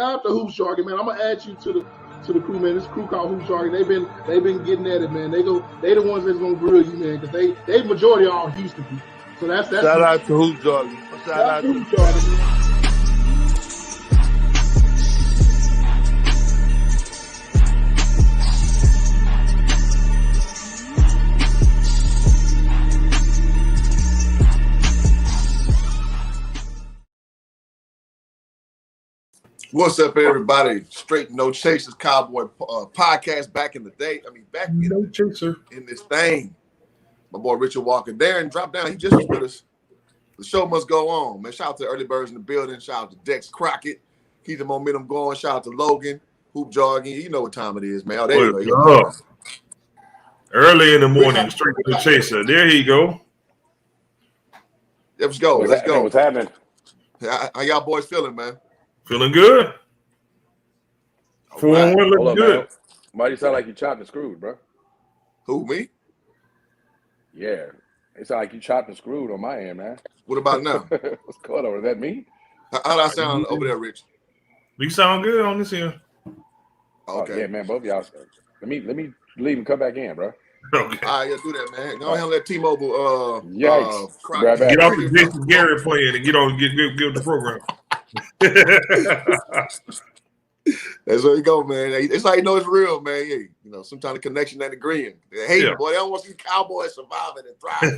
shout out to Hoop Jargon, man. I'm gonna add you to the crew, man. This crew called Hoop Jargon. They've been getting at it, man. They the ones that's gonna grill you, man, because they majority are all Houston people. So that's shout out to Hoop Jargon. Shout out to Hoop Jargon. What's up, everybody? Straight No Chasers Cowboy podcast back in the day. Back in this thing. My boy Richard Walker Darron dropped down. He just was with us. The show must go on, man. Shout out to early birds in the building. Shout out to Dex Crockett. Keep the momentum going. Shout out to Logan, Hoop Jargon. You know what time it is, man. Oh, there you go. Early in the morning, straight to the chaser. There you go. Let's go. Let's go. What's happening? How y'all boys feeling, man? Feeling good. 4-1 looking good. Man. Why do you sound like you chopped and screwed, bro? Who, me? Yeah. It sound like you chopped and screwed on my end, man. What about now? What's going on? Is that me? How do I sound over there, Rich? You sound good on this here. Okay. Oh, yeah, man. Both of y'all. Let me leave and come back in, bro. Okay. All right, yeah, do that, man. Go ahead and let T-Mobile get off the Jason Garrett playing and get the program. That's where you go, man. It's how you know it's real, man. Yeah, you know, sometimes the connection ain't agreeing. Hey, boy, they don't want to see Cowboys surviving and thriving.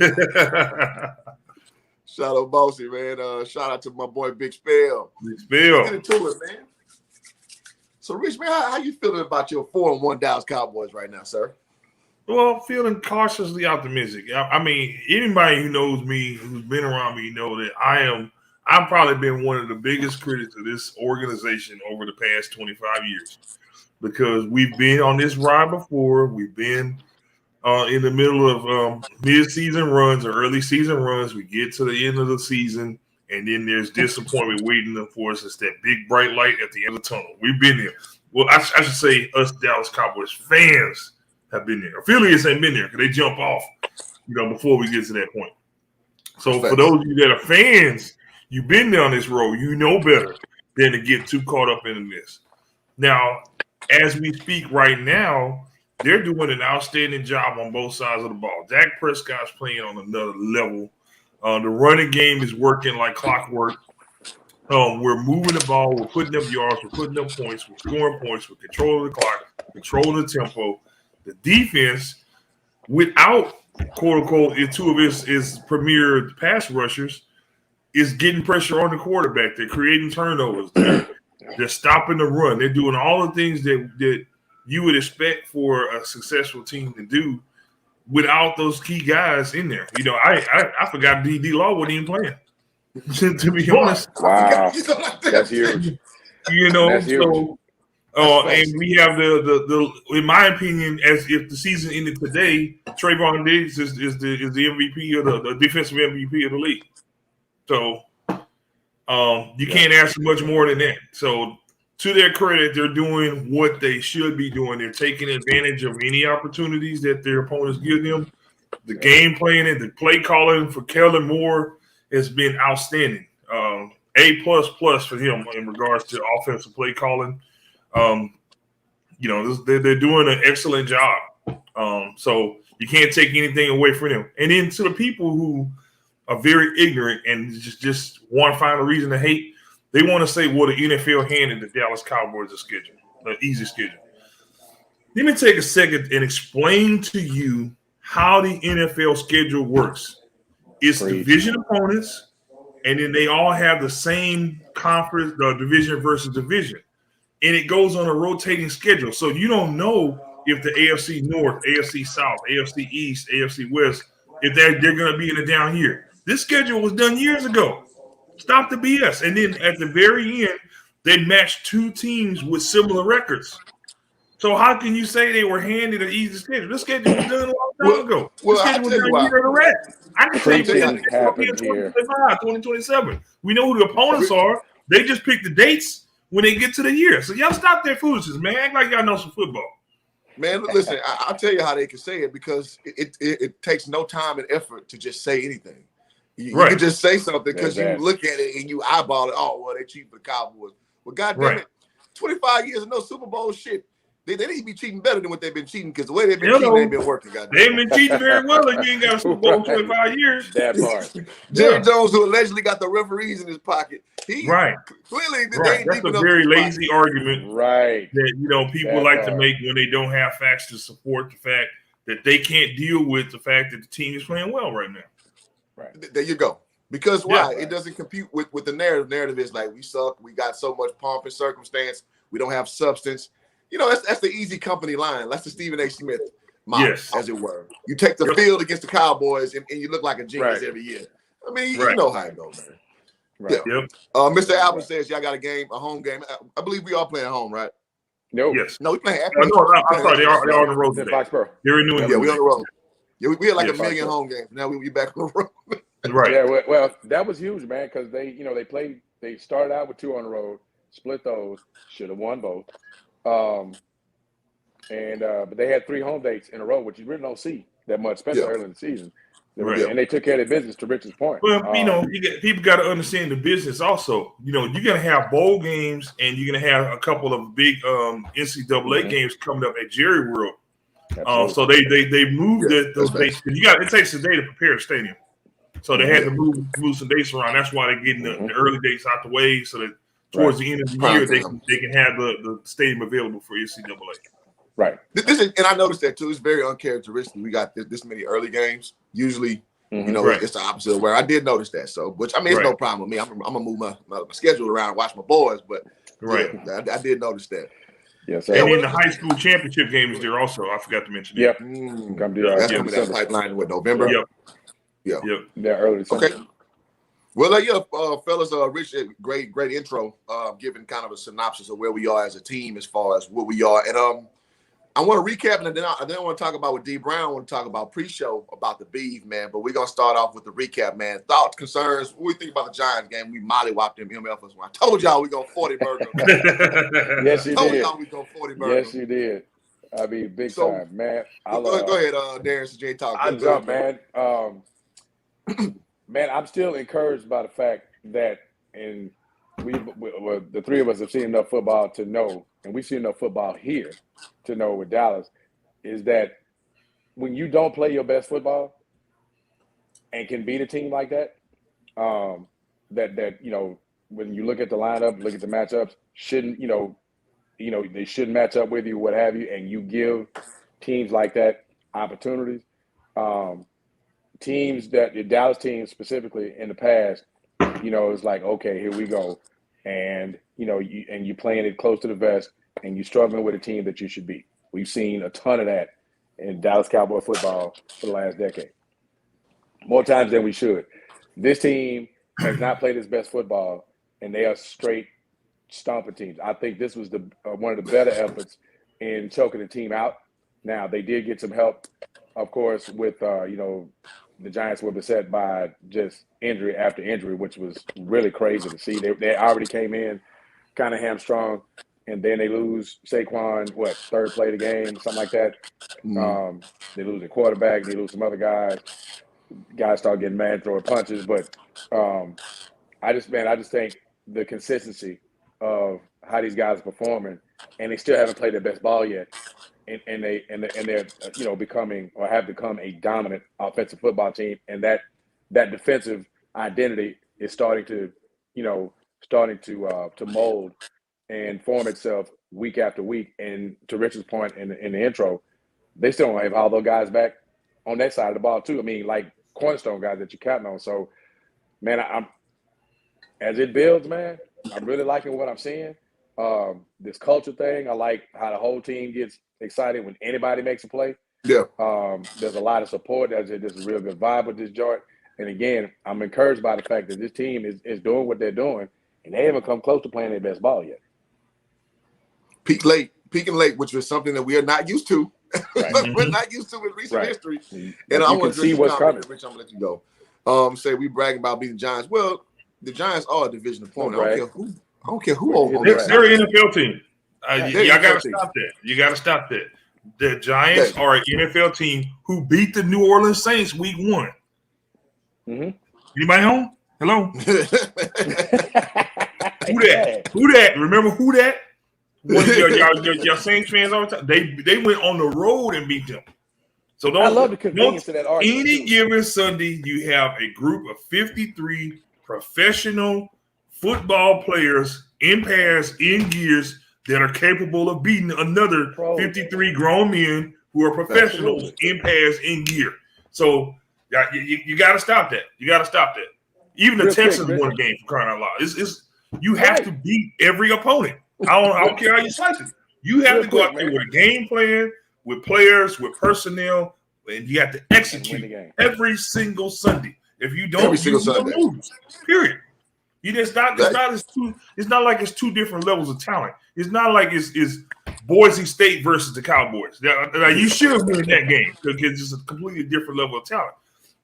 Shout out Bossy, man. Shout out to my boy Big Spell. Get into it, man. So, Rich, man, how you feeling about your 4-1 Dallas Cowboys right now, sir? Well, feeling cautiously optimistic. Anybody who knows me, who's been around me, know that I've probably been one of the biggest critics of this organization over the past 25 years because we've been on this ride before. We've been in the middle of mid-season runs or early season runs. We get to the end of the season, and then there's disappointment waiting for us. It's that big bright light at the end of the tunnel. We've been there. Well, I should say us Dallas Cowboys fans have been there. Affiliates ain't been there because they jump off, before we get to that point. So for those of you that are fans, you've been down this road. You know better than to get too caught up in this. Now, as we speak right now, they're doing an outstanding job on both sides of the ball. Dak Prescott's playing on another level. The running game is working like clockwork. We're moving the ball. We're putting up yards. We're putting up points. We're scoring points. We're controlling the clock, controlling the tempo. The defense, without, quote-unquote, two of his premier pass rushers, is getting pressure on the quarterback. They're creating turnovers. They're stopping the run. They're doing all the things that you would expect for a successful team to do without those key guys in there. I forgot D. Law wasn't even playing. To be honest. Wow. That's huge. That's huge. And we have the in my opinion, as if the season ended today, Trayvon Diggs is the MVP of the defensive MVP of the league. So you can't ask for much more than that. So to their credit, they're doing what they should be doing. They're taking advantage of any opportunities that their opponents give them. The game planning, the play calling for Keller Moore has been outstanding. A++ for him in regards to offensive play calling. They're doing an excellent job. So you can't take anything away from them. And then to the people who are very ignorant and just want to find a reason to hate, they want to say, well, the NFL handed the Dallas Cowboys a schedule, an easy schedule. Let me take a second and explain to you how the NFL schedule works. It's division opponents, and then they all have the same conference, division versus division. And it goes on a rotating schedule. So you don't know if the AFC North, AFC South, AFC East, AFC West, if they're going to be in the down here. This schedule was done years ago. Stop the BS. And then at the very end, they matched two teams with similar records. So how can you say they were handed an easy schedule? This schedule was done a long time ago. This schedule was done a year of the rest. I can tell you it's going to be in 2025, 2027. We know who the opponents are. They just pick the dates when they get to the year. So y'all stop that foolishness, man. Act like y'all know some football. Man, listen, I'll tell you how they can say it because it takes no time and effort to just say anything. You can just say something because you look at it and you eyeball it. Oh, well, they cheat for the Cowboys. Well, goddamn it, 25 years of no Super Bowl shit. They need to be cheating better than what they've been cheating because the way they've been cheating ain't been working. Goddamn. They've been cheating very well if you ain't got a Super Bowl in 25 years. That part. Jerry Jones, who allegedly got the referees in his pocket, clearly they ain't That's deep a enough very to lazy argument, that people like to make when they don't have facts to support the fact that they can't deal with the fact that the team is playing well right now. Right. There you go. Because why? It doesn't compute with the narrative. Narrative is like we suck. We got so much pomp and circumstance. We don't have substance. That's the easy company line. That's the Stephen A. Smith model, as it were. You take the field against the Cowboys and you look like a genius every year. I mean, you know how it goes, man. Right. Yeah. Yep. Mr. Albert says y'all got a home game. I believe we all playing at home, right? No. Yes. No, we playing at home. No, I'm sorry. They are on the road today. They're in New England. Yeah, we on the road. Yeah, we had like a million home games. Now we back on the road. Right. Yeah, well, that was huge, man, because they started out with 2 on the road, split those, should have won both. But they had 3 home dates in a row, which you really don't see that much, especially early in the season. And they took care of their business, to Rich's point. Well, people got to understand the business also. You're going to have bowl games and you're going to have a couple of big NCAA games coming up at Jerry World. So they moved those dates. It takes a day to prepare a stadium. So they had to move some dates around. That's why they're getting the early dates out the way so that towards the end of the year they can have the stadium available for NCAA. Right. And I noticed that too. It's very uncharacteristic. We got this many early games. Usually, it's the opposite of where I did notice that. So, which I mean, it's no problem with me. I'm gonna move my schedule around and watch my boys. But I did notice that. Yes, and in the high school championship game is there also. I forgot to mention. Yep. That's coming down the pipeline with November. Yep. They're early. Okay. Well, fellas, Rich, great intro, giving kind of a synopsis of where we are as a team as far as what we are. And I want to recap, and then I want to talk about what D. Brown. I want to talk about pre-show about the beef, man. But we're going to start off with the recap, man. Thoughts, concerns, what we think about the Giants game. We mollywopped them MFers. I told y'all we going 40 burger. Yes, you did. I told y'all we going 40 burger. Yes, you did. I mean, big time, man. Go ahead, Darren, since you ain't talking. I'll jump, man. Man, I'm still encouraged by the fact that, and the 3 of us have seen enough football to know, and we've seen enough football here to know with Dallas, is that when you don't play your best football and can beat a team like that, when you look at the lineup, look at the matchups, they shouldn't match up with you, what have you, and you give teams like that opportunities. Teams that the Dallas teams specifically in the past, it's like, okay, here we go. And, you're playing it close to the vest and you're struggling with a team that you should beat. We've seen a ton of that in Dallas Cowboy football for the last decade. More times than we should. This team has not played its best football and they are straight stomping teams. I think this was one of the better efforts in choking the team out. Now, they did get some help, of course, with, the Giants were beset by just injury after injury, which was really crazy to see. They already came in kind of hamstrung, and then they lose Saquon, third play of the game, something like that. They lose a quarterback. They lose some other guys. Guys start getting mad, throwing punches. But I just think the consistency of how these guys are performing, and they still haven't played their best ball yet. And they're becoming or have become a dominant offensive football team, and that defensive identity is starting to mold and form itself week after week. And to Richard's point in the intro, they still don't have all those guys back on that side of the ball too. I mean, like cornerstone guys that you're counting on. So, man, I'm as it builds, man, I'm really liking what I'm seeing. This culture thing, I like how the whole team gets excited when anybody makes a play. Yeah. There's a lot of support. There's a real good vibe with this joint. And again, I'm encouraged by the fact that this team is doing what they're doing, and they haven't come close to playing their best ball yet. Peaking late, which was something that we are not used to. Right. We're not used to in recent history. And I want to see what's coming. Rich, I'm gonna let you go. Say we bragging about beating Giants. Well, the Giants are a division opponent. I don't care who. They're an NFL team. Y'all got to stop that. You got to stop that. The Giants are an NFL team who beat the New Orleans Saints week 1. Mm-hmm. Anybody home? Hello? Who that? Remember who that? one of your Saints fans all the time. They went on the road and beat them. So I love the convenience of that argument. Any given Sunday, you have a group of 53 professional football players in pairs, in gears, that are capable of beating another 53 grown men who are professionals in pairs, in gear. So you got to stop that. You got to stop that. Even the Texans won a game, for crying out loud. You have to beat every opponent. I don't care how you slice it. You have to go out there with a game plan, with players, with personnel, and you have to execute every single Sunday. If you don't, you lose. Period. It's not like it's two different levels of talent. It's not like it's Boise State versus the Cowboys. Now, you should have been in that game because it's a completely different level of talent.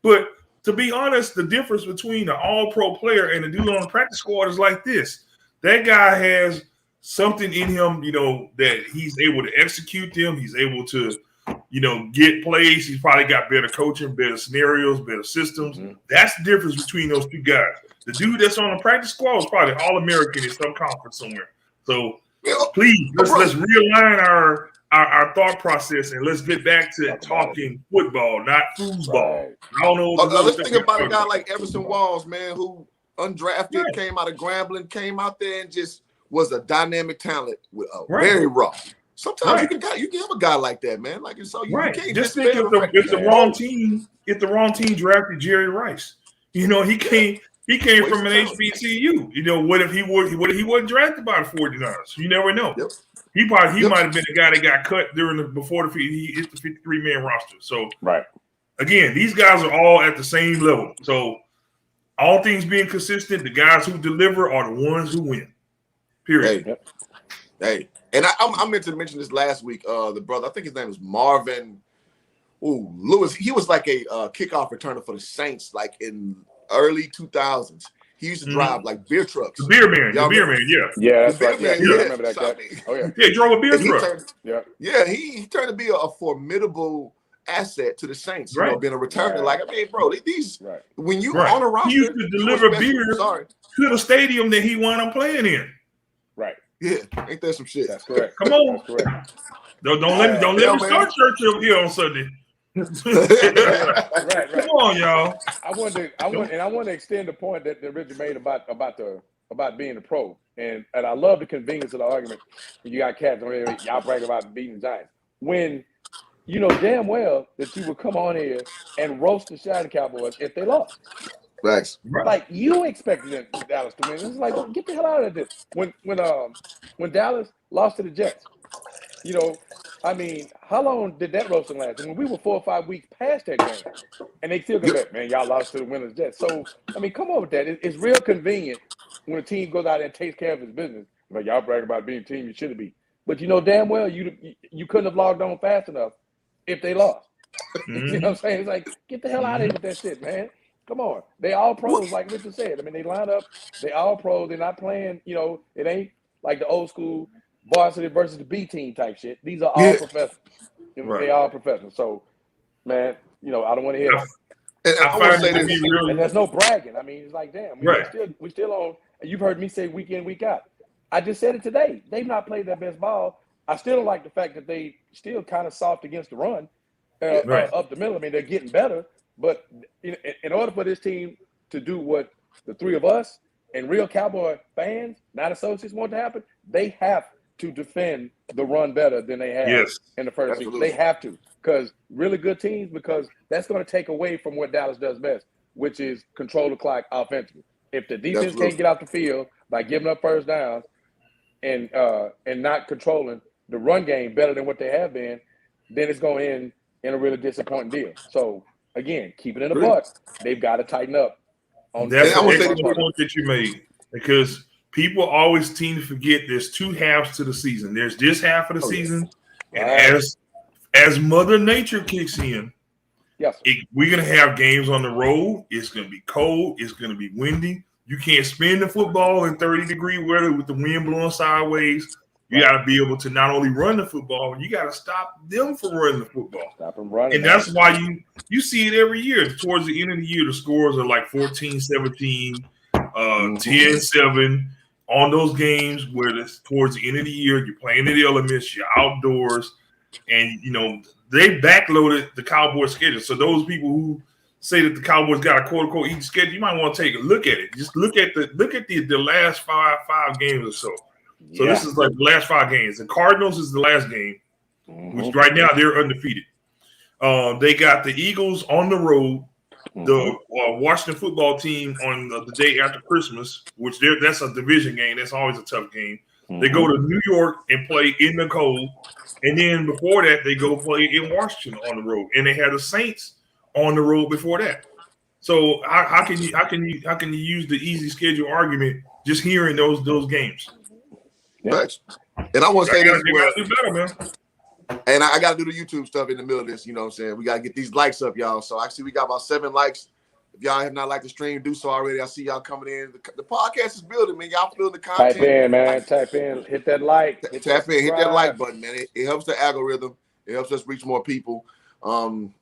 But to be honest, the difference between an all-pro player and a dude on the practice squad is like this. That guy has something in him, that he's able to execute them. He's able to, get plays. He's probably got better coaching, better scenarios, better systems. Mm-hmm. That's the difference between those two guys. The dude that's on the practice squad was probably All-American in some conference somewhere. So please, let's realign our thought process and let's get back to talking football, not foosball. Right. I don't know. Let's think about a guy like Everson Walls, man, who undrafted, came out of Grambling, came out there and just was a dynamic talent with very raw. Sometimes you can have a guy like that, man. Like so, you can't just think if the wrong team drafted Jerry Rice. He came from an HBCU. What if he wasn't drafted by the 49ers? You never know. Yep. He might have been the guy that got cut before he hit the 53-man roster. So again, these guys are all at the same level. So all things being consistent, the guys who deliver are the ones who win. Period. Hey. And I meant to mention this last week. The brother, I think his name was Marvin Lewis. He was like a kickoff returner for the Saints, like in early 2000s. He used to drive like beer trucks. The beer man, yeah, that's right. Yeah, I remember that guy. Oh yeah, he drove a beer truck. He turned to be a formidable asset to the Saints. Being a returner. Like bro, these when you on a roster, he used to deliver beer to the stadium that he wound up playing in. Right. Yeah, ain't that some shit? That's correct. Come on. That's correct. Don't let me start church here on Sunday. Right. Come on, y'all. I want to extend the point that Richard made about being a pro, and I love the convenience of the argument. When you got cats on here, y'all brag about beating the Giants when you know damn well that you would come on here and roast the shot of Cowboys if they lost. Thanks. Like you expected Dallas to win. It's like get the hell out of this. When Dallas lost to the Jets, how long did that roasting last? I mean, we were 4 or 5 weeks past that game, and they still go back, man, y'all lost to the winners Jets. So, come on with that. It's real convenient when a team goes out there and takes care of its business. Like, y'all brag about being a team you should be. But you know damn well you couldn't have logged on fast enough if they lost. Mm-hmm. You know what I'm saying? It's like, get the hell out of here with that shit, man. Come on. They all pros, like Richard said. They line up. They all pros. They're not playing, it ain't like the old school varsity versus the B team type shit. These are all professionals. They all professionals. So, man, I don't want to hear that. And there's no bragging. It's like, damn, we still on. You've heard me say week in, week out. I just said it today. They've not played their best ball. I still don't like the fact that they still kind of soft against the run up the middle. They're getting better. But in order for this team to do what the three of us and real Cowboy fans, not associates, want to happen, they have to defend the run better than they have in the first season. They have to, because really good teams, because that's going to take away from what Dallas does best, which is control the clock offensively. If the defense can't get off the field by giving up first downs and not controlling the run game better than what they have been, then it's going to end in a really disappointing deal. So, again, keep it in the buck. They've got to tighten up. That's an excellent point that you made, because people always seem to forget there's two halves to the season. There's this half of the season, and as Mother Nature kicks in, we're going to have games on the road. It's going to be cold. It's going to be windy. You can't spin the football in 30-degree weather with the wind blowing sideways. You got to be able to not only run the football, you got to stop them from running the football. Stop them running. And that's why you see it every year. Towards the end of the year, the scores are like 14-17, 10-7. on those games where it's towards the end of the year, you're playing in the elements, you're outdoors, and they backloaded the Cowboys schedule. So those people who say that the Cowboys got a quote unquote easy schedule, you might want to take a look at it. Just look at the last five games or so. So this is like the last 5 games. The Cardinals is the last game, which right now they're undefeated. They got the Eagles on the road, the Washington football team on the day after Christmas, which that's a division game. That's always a tough game. They go to New York and play in the cold, and then before that they go play in Washington on the road, and they have the Saints on the road before that. So how can you use the easy schedule argument just hearing those games? Yeah. And I want to say this do better, man. And I got to do the YouTube stuff in the middle of this. You know what I'm saying? We got to get these likes up, y'all. So I see we got about 7 likes. If y'all have not liked the stream, do so already. I see y'all coming in. The podcast is building, man. Y'all feeling the content. Type in, man. Type in. Hit that like. Hit that like button, man. It helps the algorithm. It helps us reach more people. And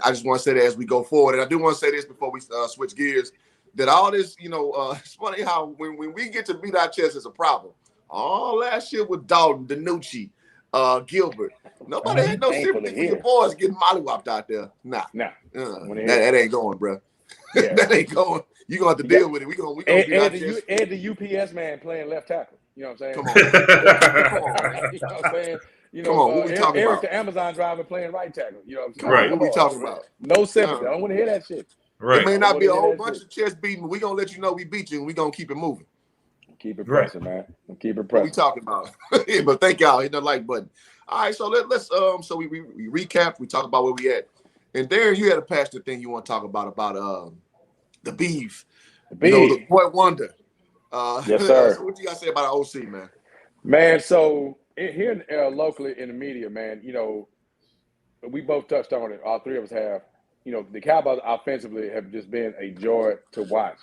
I just want to say that as we go forward. And I do want to say this before we switch gears, that all this, it's funny how when we get to beat our chest, it's a problem. All that shit with Dalton, DiNucci, Gilbert. Nobody had no sympathy for your boys getting mollywopped out there. Nah. That ain't going, bro. Yeah. That ain't going. You're going to have to deal with it. We gonna beat our chest. And the UPS man playing left tackle. You know what I'm saying? Come on. You know what I'm saying? Come on, what we talking Eric, about? the Amazon driver, playing right tackle. You know what I'm saying? Right. What we talking about? No sympathy. I don't want to hear that shit. Right. It may not be a whole bunch of chest beating, but we're going to let you know we beat you, and we're going to keep it moving. Keep it pressing, man. Keep it pressing. What we talking about? But thank y'all. Hit the like button. All right, so let's so we recap. We talk about where we at. And Darren, you had a passionate thing you want to talk about the beef. The boy wonder. Yes, sir. So what you got to say about the OC, man? Man, so here locally in the media, man, we both touched on it. All 3 of us have. The Cowboys offensively have just been a joy to watch.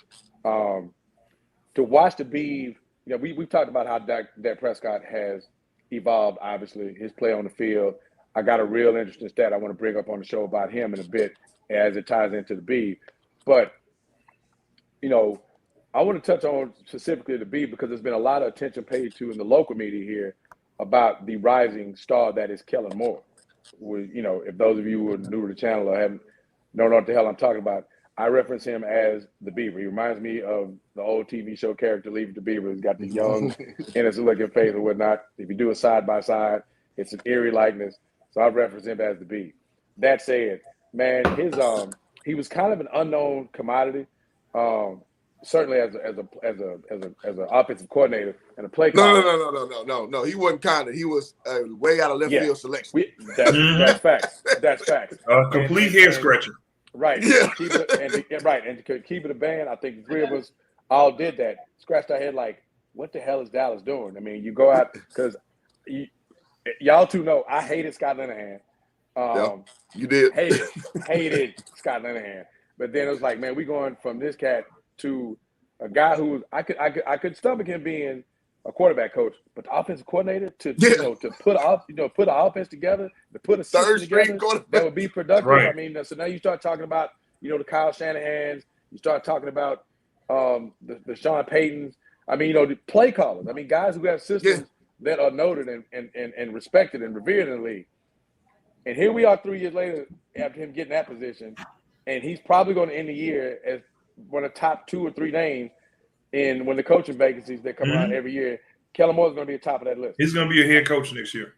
To watch the beef, we've talked about how Dak Prescott has evolved, obviously, his play on the field. I got a real interesting stat I want to bring up on the show about him in a bit as it ties into the beef. But, I want to touch on specifically the beef because there's been a lot of attention paid to in the local media here about the rising star that is Keller Moore. If those of you who are new to the channel or don't know what the hell I'm talking about, I reference him as the Beaver. He reminds me of the old TV show character Leave It to Beaver. He's got the young, innocent-looking face and whatnot. If you do it side by side, it's an eerie likeness. So I reference him as the Beaver. That said, man, he was kind of an unknown commodity. Certainly as an offensive coordinator and a play caller. No. He wasn't kind of. He was way out of left field selection. That's facts. That's facts. Complete hair scratcher. Right. Yeah. And to keep it a band, I think the 3 of us all did that. Scratched our head like, what the hell is Dallas doing? I mean, you go out because y'all 2 know I hated Scott Linehan. You did. Hated Scott Linehan. But then it was like, man, we going from this cat to a guy who I could stomach him being a quarterback coach, but the offensive coordinator to put an offense together, to put a system together that would be productive. Right. I mean, so now you start talking about the Kyle Shanahans, you start talking about the Sean Paytons. I mean, the play callers. I mean, guys who have systems that are noted and respected and revered in the league. And here we are 3 years later after him getting that position, and he's probably going to end the year as one of the top 2 or 3 names in when the coaching vacancies that come around every year. Keller Moore is going to be at the top of that list. He's going to be a head coach next year.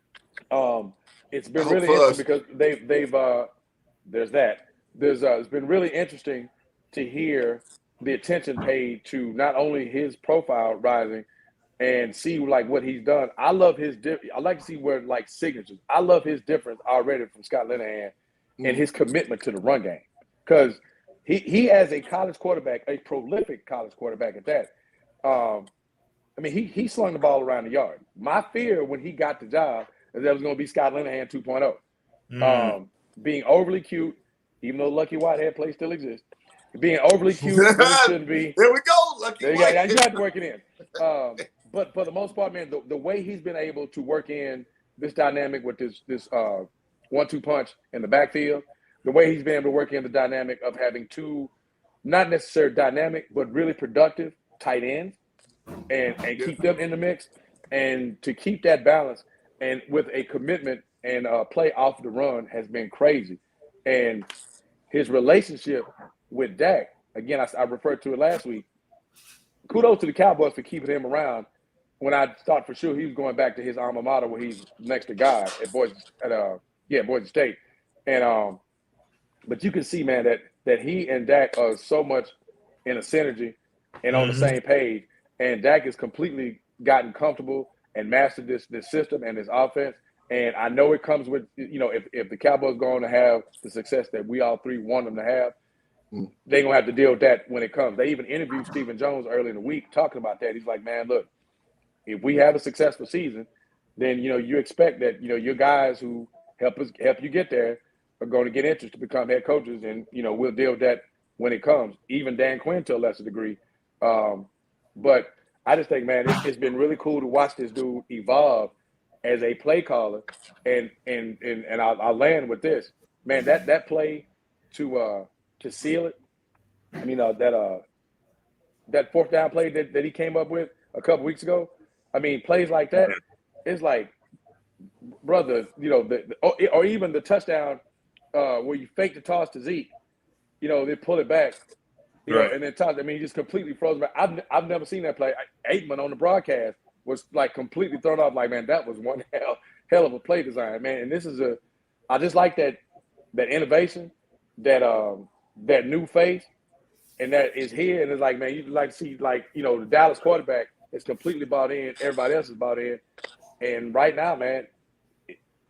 It's been really interesting because they've there's that. It's been really interesting to hear the attention paid to not only his profile rising and see like what he's done. I love his I like to see where like signatures. I love his difference already from Scott Linehan and his commitment to the run game because he as a college quarterback, a prolific college quarterback at that. I mean, he slung the ball around the yard. My fear when he got the job is that it was going to be Scott Linehan 2.0. Being overly cute, even though Lucky Whitehead play still exists. Being overly cute really shouldn't be. There we go, Lucky Whitehead. You have to work it in. But for the most part, man, the way he's been able to work in this dynamic with this 1-2 punch in the backfield, the way he's been able to work in the dynamic of having 2, not necessarily dynamic, but really productive tight ends. and keep them in the mix, and to keep that balance, and with a commitment and play off the run has been crazy. And his relationship with Dak, again, I referred to it last week. Kudos to the Cowboys for keeping him around. When I thought for sure he was going back to his alma mater where he's next to God at Boise State. And but you can see, man, that he and Dak are so much in a synergy and on the same page. And Dak has completely gotten comfortable and mastered this system and this offense. And I know it comes with, if the Cowboys going to have the success that we all three want them to have, they're going to have to deal with that when it comes. They even interviewed Stephen Jones early in the week talking about that. He's like, man, look, if we have a successful season, then, you expect that, your guys who help you get there are going to get interest to become head coaches. And, we'll deal with that when it comes, even Dan Quinn to a lesser degree. But I just think, man, it's been really cool to watch this dude evolve as a play caller. And I'll land with this, man, that play to seal it. I mean, that fourth down play that he came up with a couple weeks ago. I mean, plays like that, it's like, brother, or even the touchdown where you fake the toss to Zeke, they pull it back, and then toss. I mean, he just completely frozen back. I've never seen that play. Aikman on the broadcast was like completely thrown off. Like, man, that was one hell of a play design, man. And this is I just like that innovation, that new face, and that is here. And it's like, man, you like to see, like, the Dallas quarterback is completely bought in. Everybody else is bought in. And right now, man,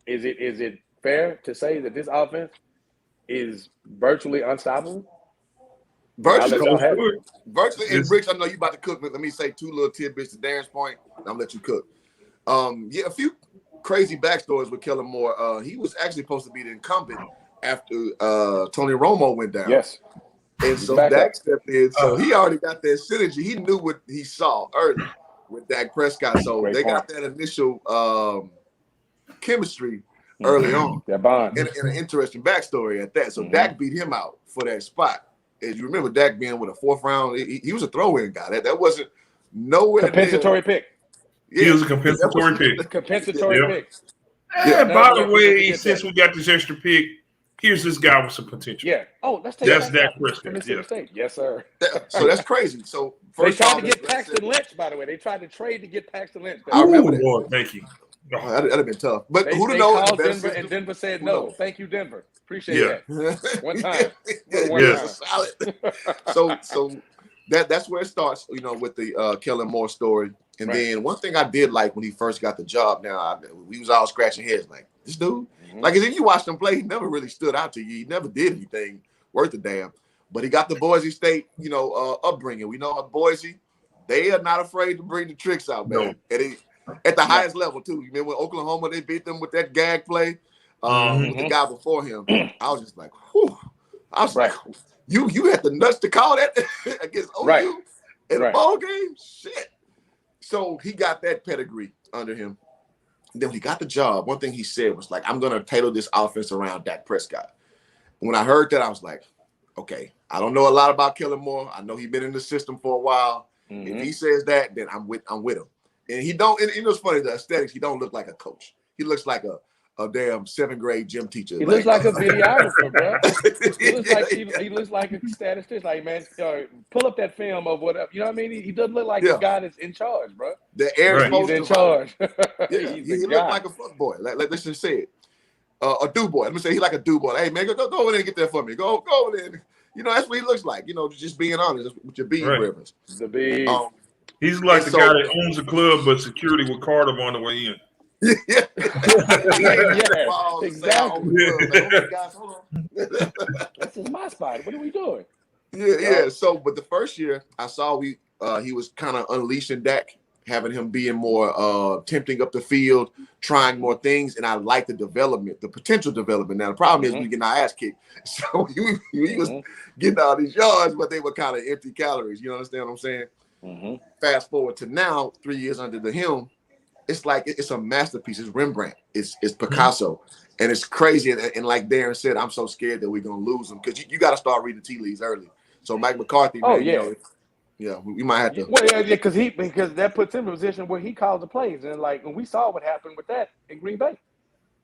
is it fair to say that this offense is virtually unstoppable? Virtually. And Bricks, I know you about to cook, but let me say two little tidbits to Darren's point, and I'm gonna let you cook. A few crazy backstories with Keller Moore. He was actually supposed to be the incumbent after Tony Romo went down. Yes. And so Dak stepped in. So he already got that synergy. He knew what he saw early with Dak Prescott. So they got that initial chemistry early on. That bond. And an interesting backstory at that. So Dak beat him out for that spot. As you remember, Dak being with a fourth round, he was a throw-in guy. That wasn't nowhere. Compensatory pick. Yeah, he was a compensatory pick. Compensatory pick. By the way, since we got this extra pick, here's this guy with some potential. Yeah. Oh, let's take that's Dak Prescott. Yes, sir. So that's crazy. So first they tried to get Paxton Lynch, by the way. They tried to trade to get Paxton Lynch. I remember that. Lord, thank you. That'd have been tough. But they called Denver, and Denver said no. Thank you, Denver. Appreciate that. One time. Solid. So that's where it starts, with the Keller Moore story. And then one thing I did like when he first got the job, we was all scratching heads like, this dude, like, as if you watched him play, he never really stood out to you. He never did anything worth a damn. But he got the Boise State, upbringing. We know Boise, they are not afraid to bring the tricks out, man. No. And at the highest level, too. You remember when Oklahoma, they beat them with that gag play with the guy before him. I was just like, whew. I was like, you had the nuts to call that against OU in a ball game? Shit. So he got that pedigree under him. And then when he got the job, one thing he said was like, I'm going to tailor this offense around Dak Prescott. When I heard that, I was like, okay, I don't know a lot about Keller Moore. I know he's been in the system for a while. If he says that, then I'm with him. And he don't, and it's funny, the aesthetics, he don't look like a coach. He looks like a damn 7th grade gym teacher. He looks like a videographer, bro. He looks like a statistician. Like, man, pull up that film of whatever. You know what I mean? He doesn't look like the guy that's in charge, bro. The air he's in charge. He looked like a fuck boy. Let's just say it. A do boy. Let me say he like a do boy. Hey man, go over there and get that for me. Go over there. That's what he looks like. Just being honest with your being reverence. The being. He's like the guy that owns a club, but security with Carter on the way in. Exactly. This is my spot. What are we doing? So, but the first year I saw he was kind of unleashing Dak, having him being more tempting up the field, trying more things, and I like the development, the potential development. Now the problem is we getting our ass kicked, so he was getting all these yards, but they were kind of empty calories. You understand what I'm saying? Fast forward to now, 3 years under the helm, it's like it's a masterpiece. It's Rembrandt. It's Picasso, and it's crazy. And like Darren said, I'm so scared that we're gonna lose him because you got to start reading tea leaves early. So Mike McCarthy, Yeah, we might have to. Well, yeah, because that puts him in a position where he calls the plays, and like when we saw what happened with that in Green Bay,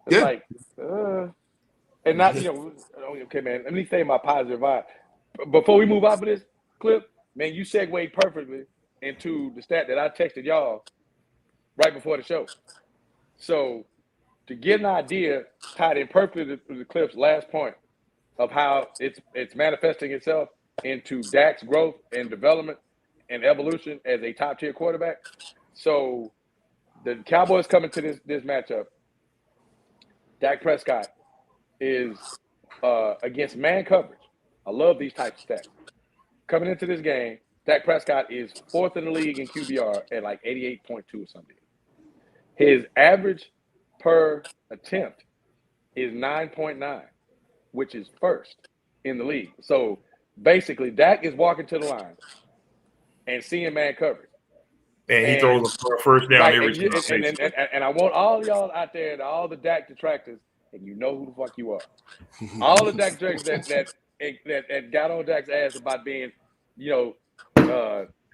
it's like, and not okay, man. Let me say my positive vibe before we move off of this clip, man. You segued perfectly into the stat that I texted y'all right before the show. So to get an idea, tied in perfectly to the clip's last point of how it's manifesting itself into Dak's growth and development and evolution as a top-tier quarterback. So the Cowboys coming to this matchup, Dak Prescott is against man coverage. I love these types of stats. Coming into this game, Dak Prescott is 4th in the league in QBR at like 88.2 or something. His average per attempt is 9.9, which is 1st in the league. So basically, Dak is walking to the line and seeing man coverage. And he throws a first down every time. And I want all y'all out there, and all the Dak detractors, and you know who the fuck you are. All the Dak detractors that got on Dak's ass about being,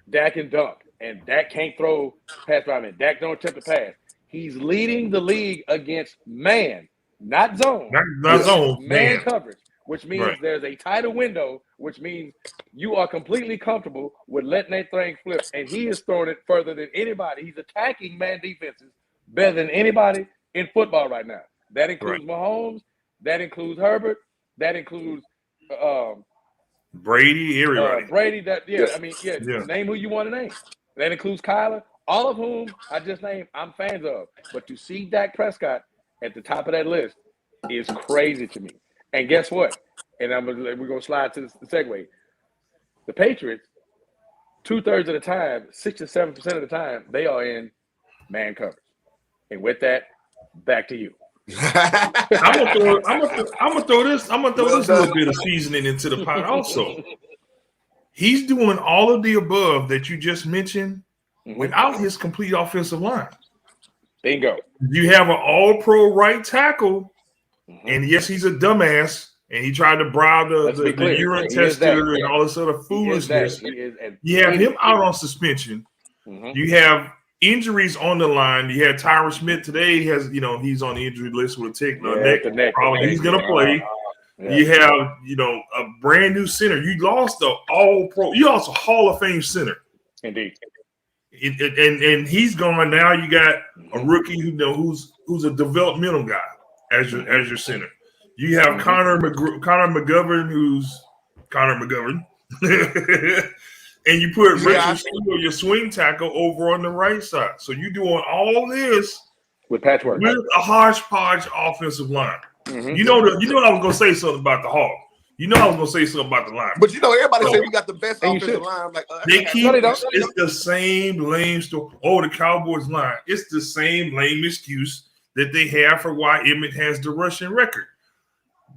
Dak and dunk, and Dak can't throw pass by man. Dak don't attempt to pass. He's leading the league against man, not zone. Not zone. Man coverage, which means there's a tighter window, which means you are completely comfortable with letting that thing flip. And he is throwing it further than anybody. He's attacking man defenses better than anybody in football right now. That includes Mahomes. That includes Herbert. That includes Brady, everybody. Name who you want to name. That includes Kyler. All of whom I just named, I'm fans of. But to see Dak Prescott at the top of that list is crazy to me. And guess what? And we're going to slide to the segue. The Patriots, 2/3 of the time, 6 to 7% of the time, they are in man coverage. And with that, back to you. I'm gonna throw this little bit of seasoning into the pot also. He's doing all of the above that you just mentioned without his complete offensive line. Bingo. You have an all-pro right tackle, and yes, he's a dumbass, and he tried to bribe the urine tester and all this other foolishness. You have him out on suspension. You have injuries on the line. You had Tyron Smith today. He's on the injury list with a neck problem. He's going to play. You have, a brand new center. You lost the all-pro. You lost a Hall of Fame center. Indeed. And he's gone now. You got a rookie who's a developmental guy as your center. You have Connor McGovern, who's Connor McGovern. And you put Richard Steele, your swing tackle, over on the right side. So you're doing all this with patchwork, with a hodgepodge offensive line. You know I was gonna say something about the Hog. I was gonna say something about the line. But everybody say we got the best offensive line. Like it's the same lame story. Oh, the Cowboys line. It's the same lame excuse that they have for why Emmett has the rushing record.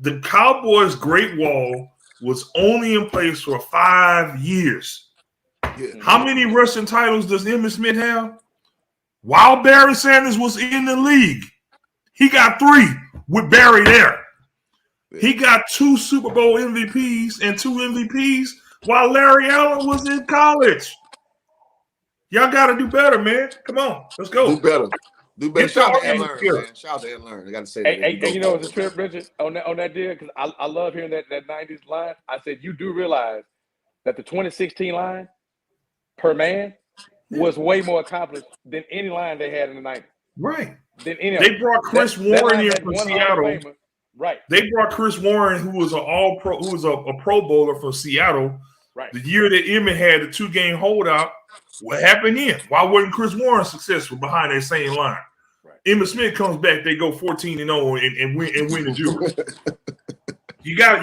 The Cowboys' Great Wall was only in place for 5 years. How many rushing titles does Emmitt Smith have? While Barry Sanders was in the league, he got 3 with Barry there. He got 2 Super Bowl MVPs and 2 MVPs while Larry Allen was in college. Y'all got to do better, man. Come on, let's go. Do better. Shout out to Ed Learn, man. Shout out to Ed Learn. I got to say that. And it's a trip, Richard, on that deal, because I love hearing that 90s line. I said, you do realize that the 2016 line per man was way more accomplished than any line they had in the 90s. Right. They brought Chris Warren in from Seattle. Right. They brought Chris Warren, who was a Pro Bowler from Seattle. Right. The year that Emmett had the 2-game holdout, what happened then? Why wasn't Chris Warren successful behind that same line? Right. Emmitt Smith comes back, they go 14-0 and win the Jubilee. You got to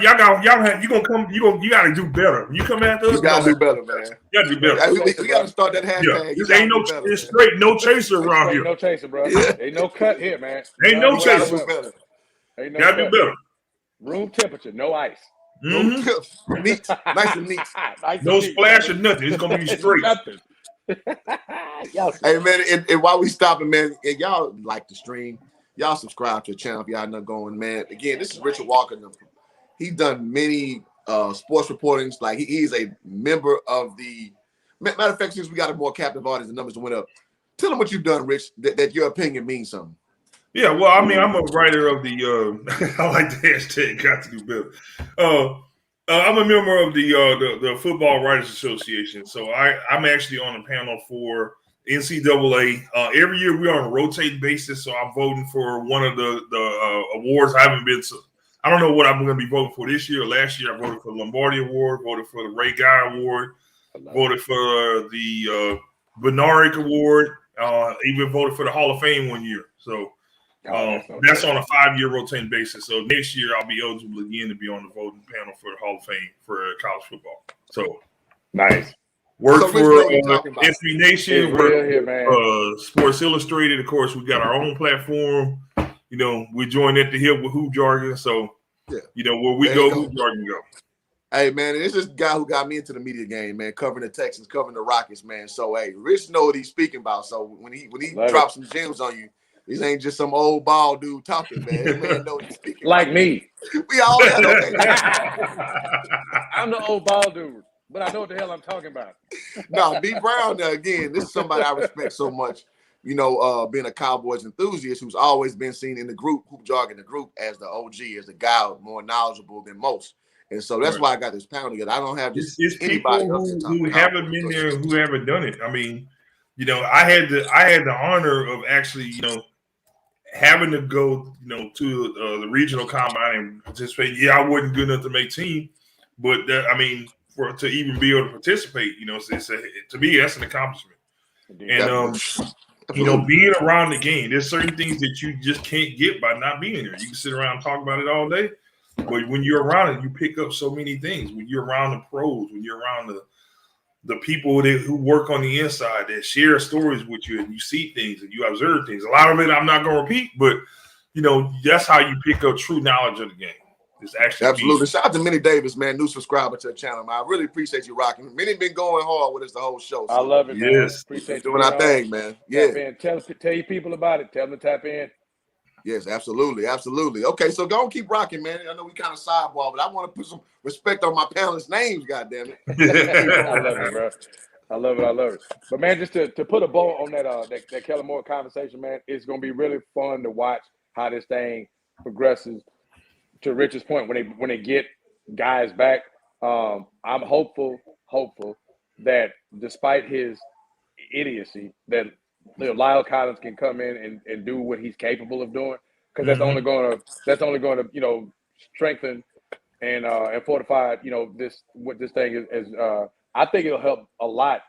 do better. You come after us. You got to do better, man. You got to do better. We got to start that hashtag. It's straight no chaser around here. No chaser, bro. Ain't no cut here, man. Ain't no chaser. Got to do better. Room temperature, no ice. Neat. Nice and neat. No splash or nothing. It's gonna be straight. Hey man, and while we stopping, man, and y'all like the stream, y'all subscribe to the channel if y'all not going, man. Again, this is Richard Walker. He's done many sports reportings. Like he's a member of the Matter of fact, since we got a more captive audience, the numbers went up. Tell them what you've done, Rich, that your opinion means something. Yeah, well, I mean, I'm a writer of the I like the hashtag got to do better. I'm a member of the Football Writers Association. So I'm actually on a panel for NCAA. Every year we're on a rotating basis. So I'm voting for one of the awards. I don't know what I'm going to be voting for this year or last year. I voted for the Lombardi Award, voted for the Ray Guy Award, voted for the Benaric Award, even voted for the Hall of Fame one year. So that's on a 5-year rotating basis. So next year I'll be eligible again to be on the voting panel for the Hall of Fame for college football. So nice. Work for SB Nation, Sports Illustrated. Of course, we got our own platform. You know, we join at the hip with Hoop Jargon. So, you know, where we go, Hoop Jargon go. Hey, man, it's this guy who got me into the media game, man, covering the Texans, covering the Rockets, man. So, hey, Rich know what he's speaking about. So when he drops some gems on you, this ain't just some old bald dude talking, man. This man know what he's speaking like about. Me. We all that, okay. I'm the old bald dude, but I know what the hell I'm talking about. No, B. Brown, again, this is somebody I respect so much. You know, being a Cowboys enthusiast who's always been seen in the group, Hoop Jargon, the group, as the OG, as the guy more knowledgeable than most. And so that's why I got this panel together. I don't have just anybody who haven't been there, who haven't done it. I mean, you know, I had the honor of actually, you know, having to go, you know, to the regional combine and participate. Yeah, I wasn't good enough to make team, but I mean, to even be able to participate, you know, to me that's an accomplishment. And you know, being around the game, there's certain things that you just can't get by not being there. You can sit around and talk about it all day, but when you're around it, you pick up so many things. When you're around the pros, when you're around the people who work on the inside that share stories with you, and you see things and you observe things. A lot of it I'm not going to repeat, but you know, that's how you pick up true knowledge of the game. It's actually absolutely. Shout out to Minnie Davis, man, new subscriber to the channel, man. I really appreciate you rocking. Minnie been going hard with us the whole show. So. I love it, man. Yes, appreciate doing our thing, man. Yeah, tell your people about it. Tell them to tap in. Yes, absolutely, absolutely. Okay, so go and keep rocking, man. I know we kind of sideball, but I want to put some respect on my panelists' names. Goddamn it! I love it, bro. I love it. But man, just to put a bow on that Keller Moore conversation, man, it's gonna be really fun to watch how this thing progresses. To Rich's point, when they get guys back, I'm hopeful that despite his idiocy, that Lyle Collins can come in and do what he's capable of doing, because that's only going to you know, strengthen and fortify, you know, what this thing is. I think it'll help a lot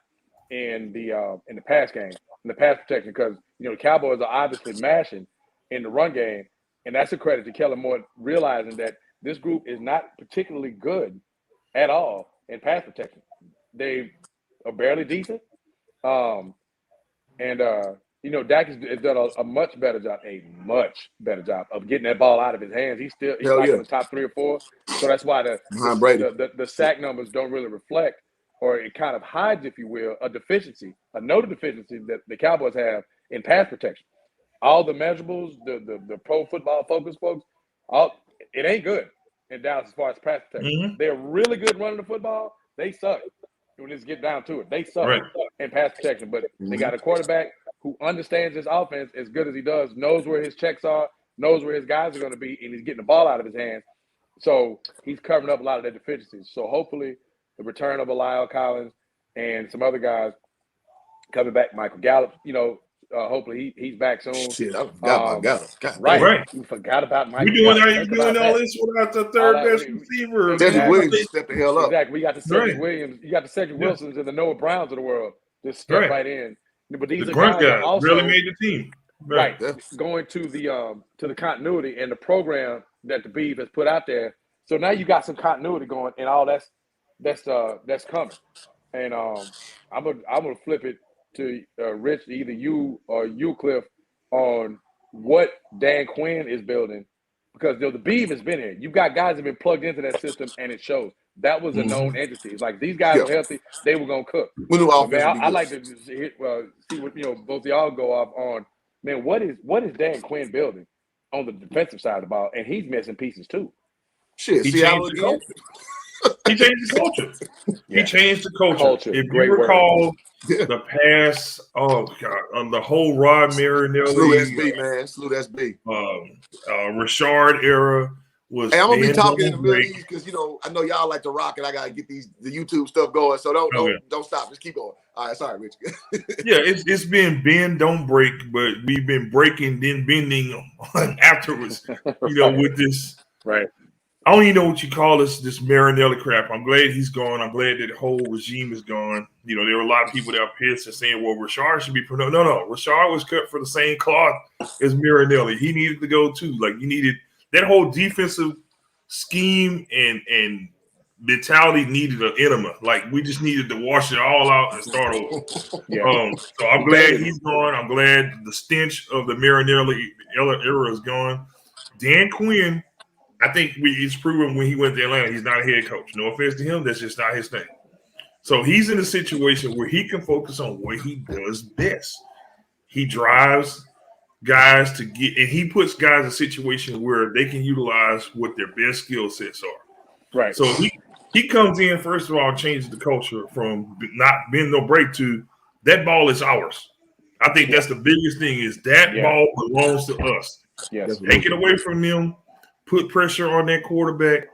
in the pass game, in the pass protection, because you know the Cowboys are obviously mashing in the run game. And that's a credit to Keller Moore realizing that this group is not particularly good at all in pass protection. They are barely decent. You know, Dak has done a much better job of getting that ball out of his hands. He's like in the top 3 or 4. So that's why the sack numbers don't really reflect, or it kind of hides, if you will, a noted deficiency that the Cowboys have in pass protection. All the measurables, the pro football focus folks, it ain't good in Dallas as far as pass protection. They're really good running the football. They suck when it's get down to it. They suck in pass protection, but they got a quarterback who understands this offense as good as he does, knows where his checks are, knows where his guys are going to be, and he's getting the ball out of his hands. So he's covering up a lot of their deficiencies. So hopefully the return of Lyle Collins and some other guys coming back, Michael Gallup, you know, hopefully he's back soon. Shit, I forgot about Gallup. Right. You forgot about Michael Gallup. You're doing all this without the third best receiver. Cedric Williams stepped the hell up. Exactly. We got the Cedric Williams. You got the Cedric Wilsons and the Noah Browns of the world. Just step right in. But these the are grunt guys also really made the team. Right. Going to the continuity and the program that the Beeve has put out there. So now you got some continuity going, and all that's coming. And I'm gonna flip it to Rich, either you or you, Cliff, on what Dan Quinn is building, because the Beeve has been here. You've got guys that have been plugged into that system, and it shows. That was a known entity. It's like these guys were healthy; they were gonna cook. I like to see what both of y'all go off on. Man, what is Dan Quinn building on the defensive side of the ball? And he's missing pieces too. Shit, Seattle again. He changed the culture. Yeah. He changed the culture. If Great you recall Yeah. the past, oh God, on the whole Rod Marinelli, Salute SB, man. Salute SB. Richard era was. Hey, I'm gonna be bend, talking in the don't middle of break. these because I know y'all like to rock, and I gotta get the YouTube stuff going. So don't stop. Just keep going. All right, sorry, Rich. Yeah, it's been bend, don't break, but we've been breaking, then bending afterwards. With this. Right. I don't even know what you call this Marinelli crap. I'm glad he's gone. I'm glad that the whole regime is gone. There were a lot of people that are pissed and saying, well, Richard should be pronounced. No. Richard was cut for the same cloth as Marinelli. He needed to go too. Like, you needed that whole defensive scheme and mentality needed an enema. Like, we just needed to wash it all out and start over. Yeah. So I'm glad he's gone. I'm glad the stench of the Marinelli era is gone. Dan Quinn, I think he's proven when he went to Atlanta, he's not a head coach. No offense to him, that's just not his thing. So he's in a situation where he can focus on what he does best. He drives guys to get, and he puts guys in a situation where they can utilize what their best skill sets are. Right. So he comes in, first of all, changes the culture from not bend no break to that ball is ours. I think that's the biggest thing is that ball belongs to us. Yes. Take it away from them. Put pressure on that quarterback,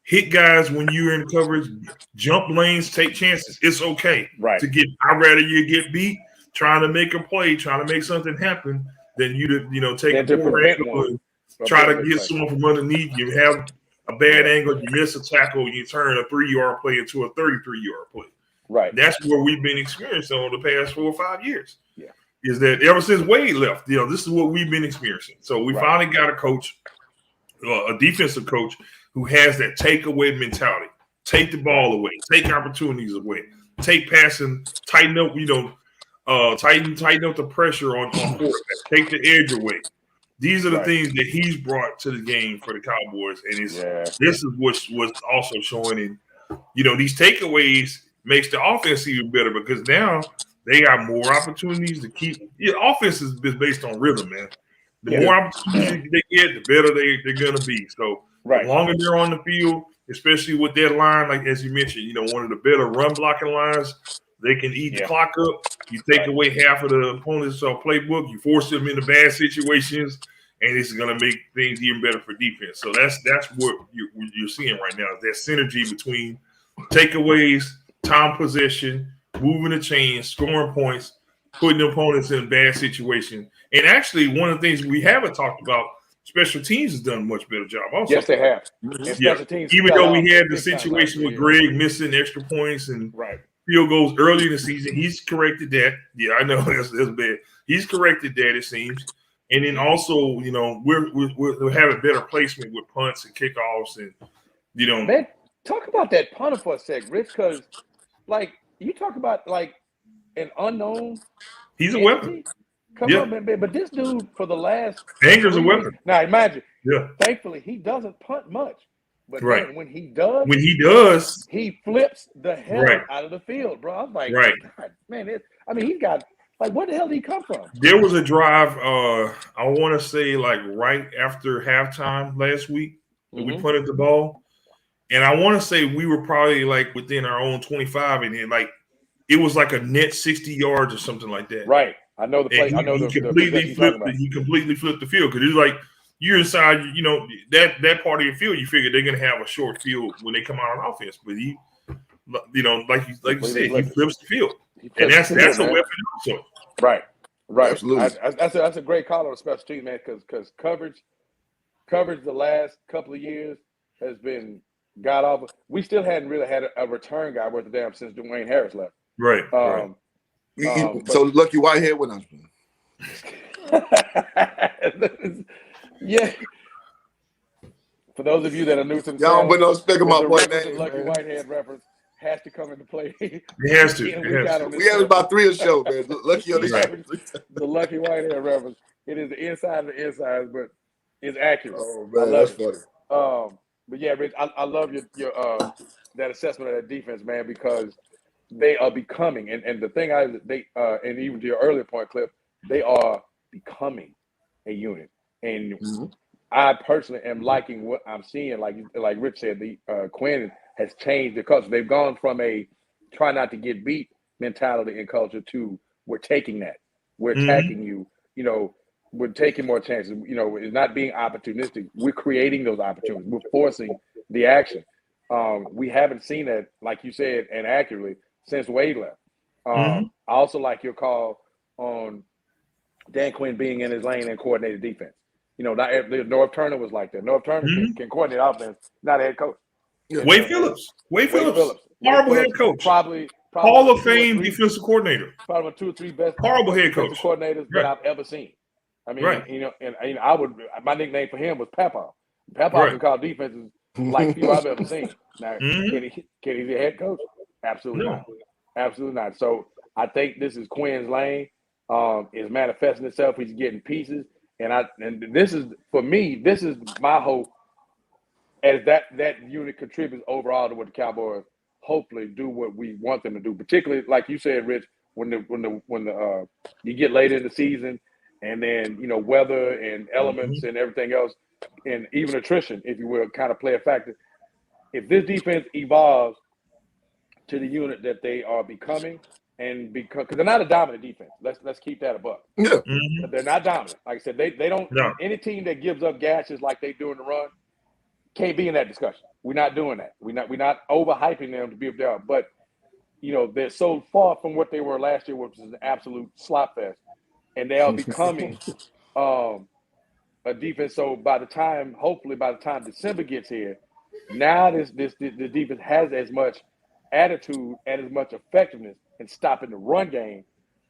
hit guys when you're in coverage, jump lanes, take chances. It's okay to get. I'd rather you get beat trying to make a play, trying to make something happen, than you to take a angle and try to get someone from underneath you. Have a bad angle, you miss a tackle, you turn a 3-yard play into a 33-yard play. Right. That's what we've been experiencing over the past 4 or 5 years. Yeah. Is that ever since Wade left? This is what we've been experiencing. So we finally got a coach. A defensive coach who has that takeaway mentality. Take the ball away. Take opportunities away. Take passing. Tighten up. Tighten up the pressure on quarterback. Take the edge away. These are the things that he's brought to the game for the Cowboys, and this is what's also showing in. These takeaways makes the offense even better because now they got more opportunities to keep. Offense is based on rhythm, man. The more opportunities they get, the better they're going to be. So the longer they're on the field, especially with that line, like as you mentioned, one of the better run blocking lines, they can eat the clock up. You take away half of the opponent's playbook. You force them into bad situations, and it's going to make things even better for defense. So that's what you're seeing right now is that synergy between takeaways, time possession, moving the chains, scoring points, putting opponents in bad situations. And actually, one of the things we haven't talked about, special teams has done a much better job also. Yes, they have. Special teams, even though we had the situation with Greg missing extra points and field goals early in the season, he's corrected that. Yeah, I know that's bad. He's corrected that, it seems. And then also, we're having better placement with punts and kickoffs and, Man, talk about that punter for a sec, Rich, because, you talk about, an unknown. He's a weapon. Come on, man. But this dude, for the last. Anger's a weapon. Now, imagine. Yeah. Thankfully, he doesn't punt much. But man, when he does, he flips the hell out of the field, bro. I was like, God, man, he's got, where the hell did he come from? There was a drive, I want to say, right after halftime last week, we punted the ball. And I want to say we were probably, within our own 25, and then, it was a net 60 yards or something like that. Right. I know the play. He completely flipped the field because it was you're inside. That part of your field. You figure they're gonna have a short field when they come out on offense, but he, like you said, he flips the field, and that's a weapon also. Right. Absolutely. That's a great call on special teams, man. Because coverage the last couple of years has been god awful. We still hadn't really had a return guy worth a damn since Dwayne Harris left. Right. So Lucky Whitehead with us. Yeah. For those of you that are new to the y'all put no speck of my boy name. Lucky Whitehead reference has to come into play. It has to. We have about 3 a show, man. Lucky on the Lucky Whitehead reference. It is the inside of the insides, but it's accurate. Oh man, that's funny. But yeah, Rich, I love your that assessment of that defense, man, because they are becoming, and the thing and even to your earlier point, Cliff, they are becoming a unit. And I personally am liking what I'm seeing. Like Rich said, the Quinn has changed the culture. They've gone from a try not to get beat mentality and culture to we're taking that. We're attacking you. You know, we're taking more chances. You know, it's not being opportunistic. We're creating those opportunities. We're forcing the action. We haven't seen that, like you said, and accurately, since Wade left. I also like your call on Dan Quinn being in his lane and coordinated defense. You know, North Turner was like that. North Turner can coordinate offense, not a head coach. Wade Phillips. Horrible head coach. Probably Hall of Fame defensive coordinator. Probably one of 2 or 3 best horrible head coach coordinators that I've ever seen. I mean, you know, and I would, my nickname for him was Papa. Papa can call defenses like few I've ever seen. Now, can he be a head coach? Absolutely not. Absolutely not. So I think this is Quinn's lane. Is manifesting itself. He's getting pieces, and this is, for me, this is my hope, as that unit contributes overall to what the Cowboys hopefully do what we want them to do. Particularly, like you said, Rich, when you get later in the season, and then, you know, weather and elements and everything else, and even attrition, if you will, kind of play a factor. If this defense evolves to the unit that they are becoming, and because they're not a dominant defense, let's keep that a buck. Yeah, but they're not dominant. Like I said, they don't. Any team that gives up gashes like they do in the run can't be in that discussion. We're not doing that. We're not overhyping them to be up there. But, you know, they're so far from what they were last year, which was an absolute slop fest, and they are becoming a defense. So hopefully by the time December gets here, now the defense has as much attitude and as much effectiveness in stopping the run game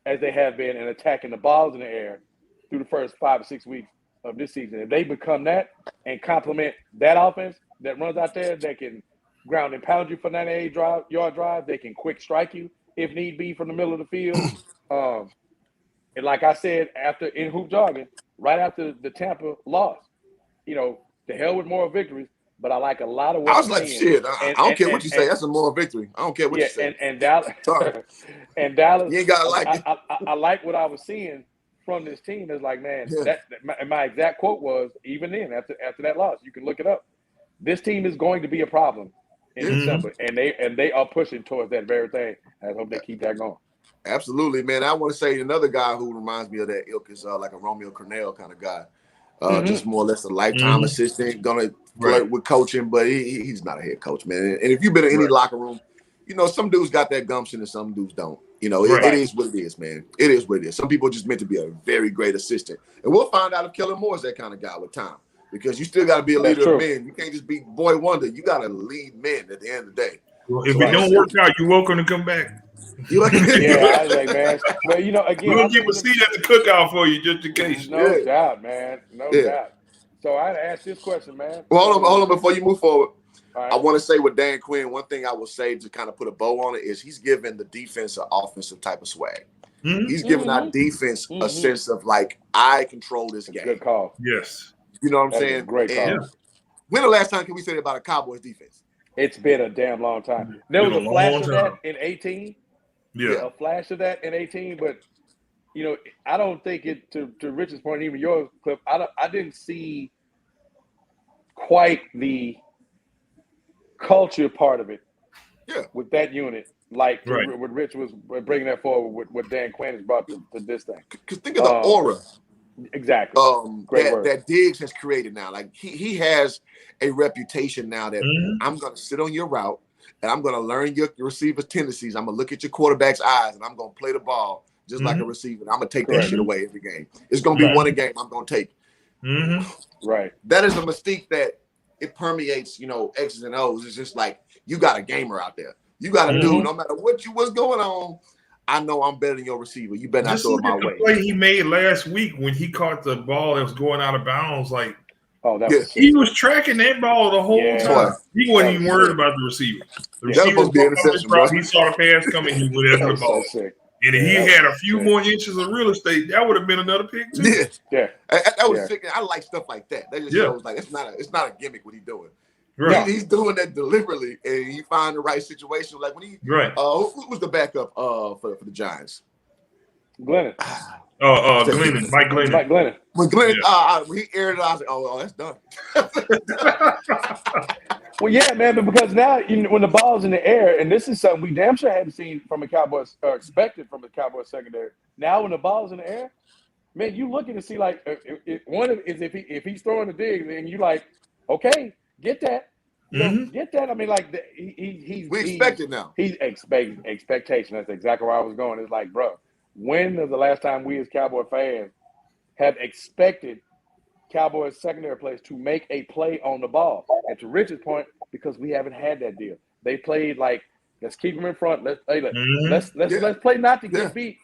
as they have been in attacking the balls in the air through the first 5 or 6 weeks of this season. If they become that and complement that offense that runs out there, that can ground and pound you for 98-yard drive, they can quick strike you if need be from the middle of the field. And like I said, in hoop jargon, right after the Tampa loss, you know, the hell with moral victories, but I like a lot of what I was like, shit, I don't care what you say. That's a moral victory. I don't care what you say. And Dallas, and Dallas, you ain't gotta like it. I like what I was seeing from this team. Is like, man, my exact quote was, even then, after that loss, you can look it up. This team is going to be a problem in December, and they are pushing towards that very thing. I hope they keep that going. Absolutely, man. I want to say another guy who reminds me of that ilk is like a Romeo Cornell kind of guy. Just more or less a lifetime assistant, gonna flirt with coaching, but he's not a head coach, man. And if you've been in any locker room, you know, some dudes got that gumption and some dudes don't. You know, it is what it is, man. It is what it is. Some people are just meant to be a very great assistant. And we'll find out if Keller Moore is that kind of guy with time, because you still got to be a leader of men. You can't just be boy wonder. You got to lead men at the end of the day. Well, if it don't work out, you're welcome to come back. I was like, man. But, you know, again, we're going to keep a seat at the cookout for you just in case. No doubt, man. No doubt. So I had to ask this question, man. Well, hold on. Before you move forward, I want to say with Dan Quinn, one thing I will say to kind of put a bow on it is he's giving the defense an offensive type of swag. He's giving our defense a sense of, like, I control this game. Good call. Yes. You know what I'm saying? Great call. When the last time can we say that about a Cowboys defense? It's been a damn long time. There was a flash of that in 18. Yeah. A flash of that in 18, but, you know, I don't think it, to Rich's point, even yours, Cliff, I didn't see quite the culture part of it with that unit, like what Rich was bringing that forward with what Dan Quinn has brought to this thing. Because think of the aura. Exactly. That Diggs has created now. Like he has a reputation now that I'm going to sit on your route and I'm going to learn your receiver's tendencies. I'm going to look at your quarterback's eyes and I'm going to play the ball just like a receiver. I'm going to take that shit away every game. It's going to be one a game I'm going to take. Right. That is a mystique that it permeates, you know, X's and O's. It's just like you got a gamer out there. You got a dude, no matter what's going on, I know I'm better than your receiver. You better not throw it my way. The play he made last week when he caught the ball that was going out of bounds, like he was tracking that ball the whole time. He wasn't even worried about the receiver. The receiver was he saw the pass coming, he went after the ball. And if he had a few more inches of real estate, that would have been another pick too. That was sick. I like stuff like that. That just shows like it's not a gimmick what he's doing. Right. He's doing that deliberately, and he find the right situation. Like when he, who was the backup for the Giants? Glennon. Mike Glennon. When Glennon, when he aired it, I was like, oh, that's done. Well, yeah, man, but because now when the ball's in the air, and this is something we damn sure hadn't seen from a Cowboys or expected from the Cowboys secondary. Now when the ball's in the air, man, you looking to see like if he's throwing the dig, and you like, okay, get that. Get that. I mean, like we expect it now. He's expectation. That's exactly where I was going. It's like, bro, when was the last time we as Cowboy fans have expected Cowboys secondary players to make a play on the ball? And to Rich's point, because we haven't had that deal. They played like, let's keep them in front. Let's play not to get beat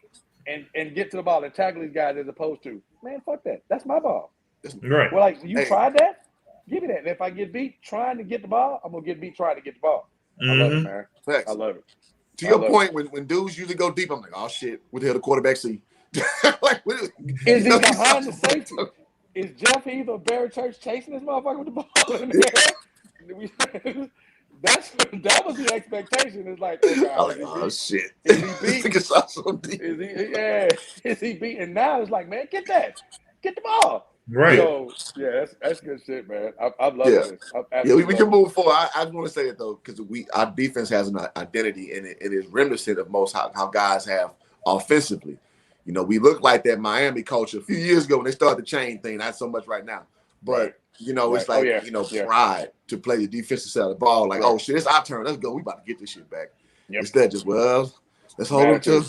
and get to the ball and tackle these guys as opposed to, man, fuck that. That's my ball. Right. Well, like you tried that. Give me that. And if I get beat trying to get the ball, I'm gonna get beat trying to get the ball. I love it, man. Thanks. I love it. To your point, when dudes usually go deep, I'm like, oh shit, what the hell the quarterback see? Like, is he behind the safety? Is Jeff Heath or Barry Church chasing this motherfucker with the ball in the air? That was the expectation. It's like, oh shit. Is he beat? Is he beat? And now it's like, man, get that. Get the ball. Right. So, yeah, that's good shit, man. I love this. We can move forward. I just want to say it, though, because our defense has an identity, and it is reminiscent of most how guys have offensively. You know, we look like that Miami culture a few years ago when they started the chain thing, not so much right now. But, it's like, pride to play the defensive side of the ball. Like, oh, shit, it's our turn. Let's go. We about to get this shit back. Yep. Instead, just, let's hold them to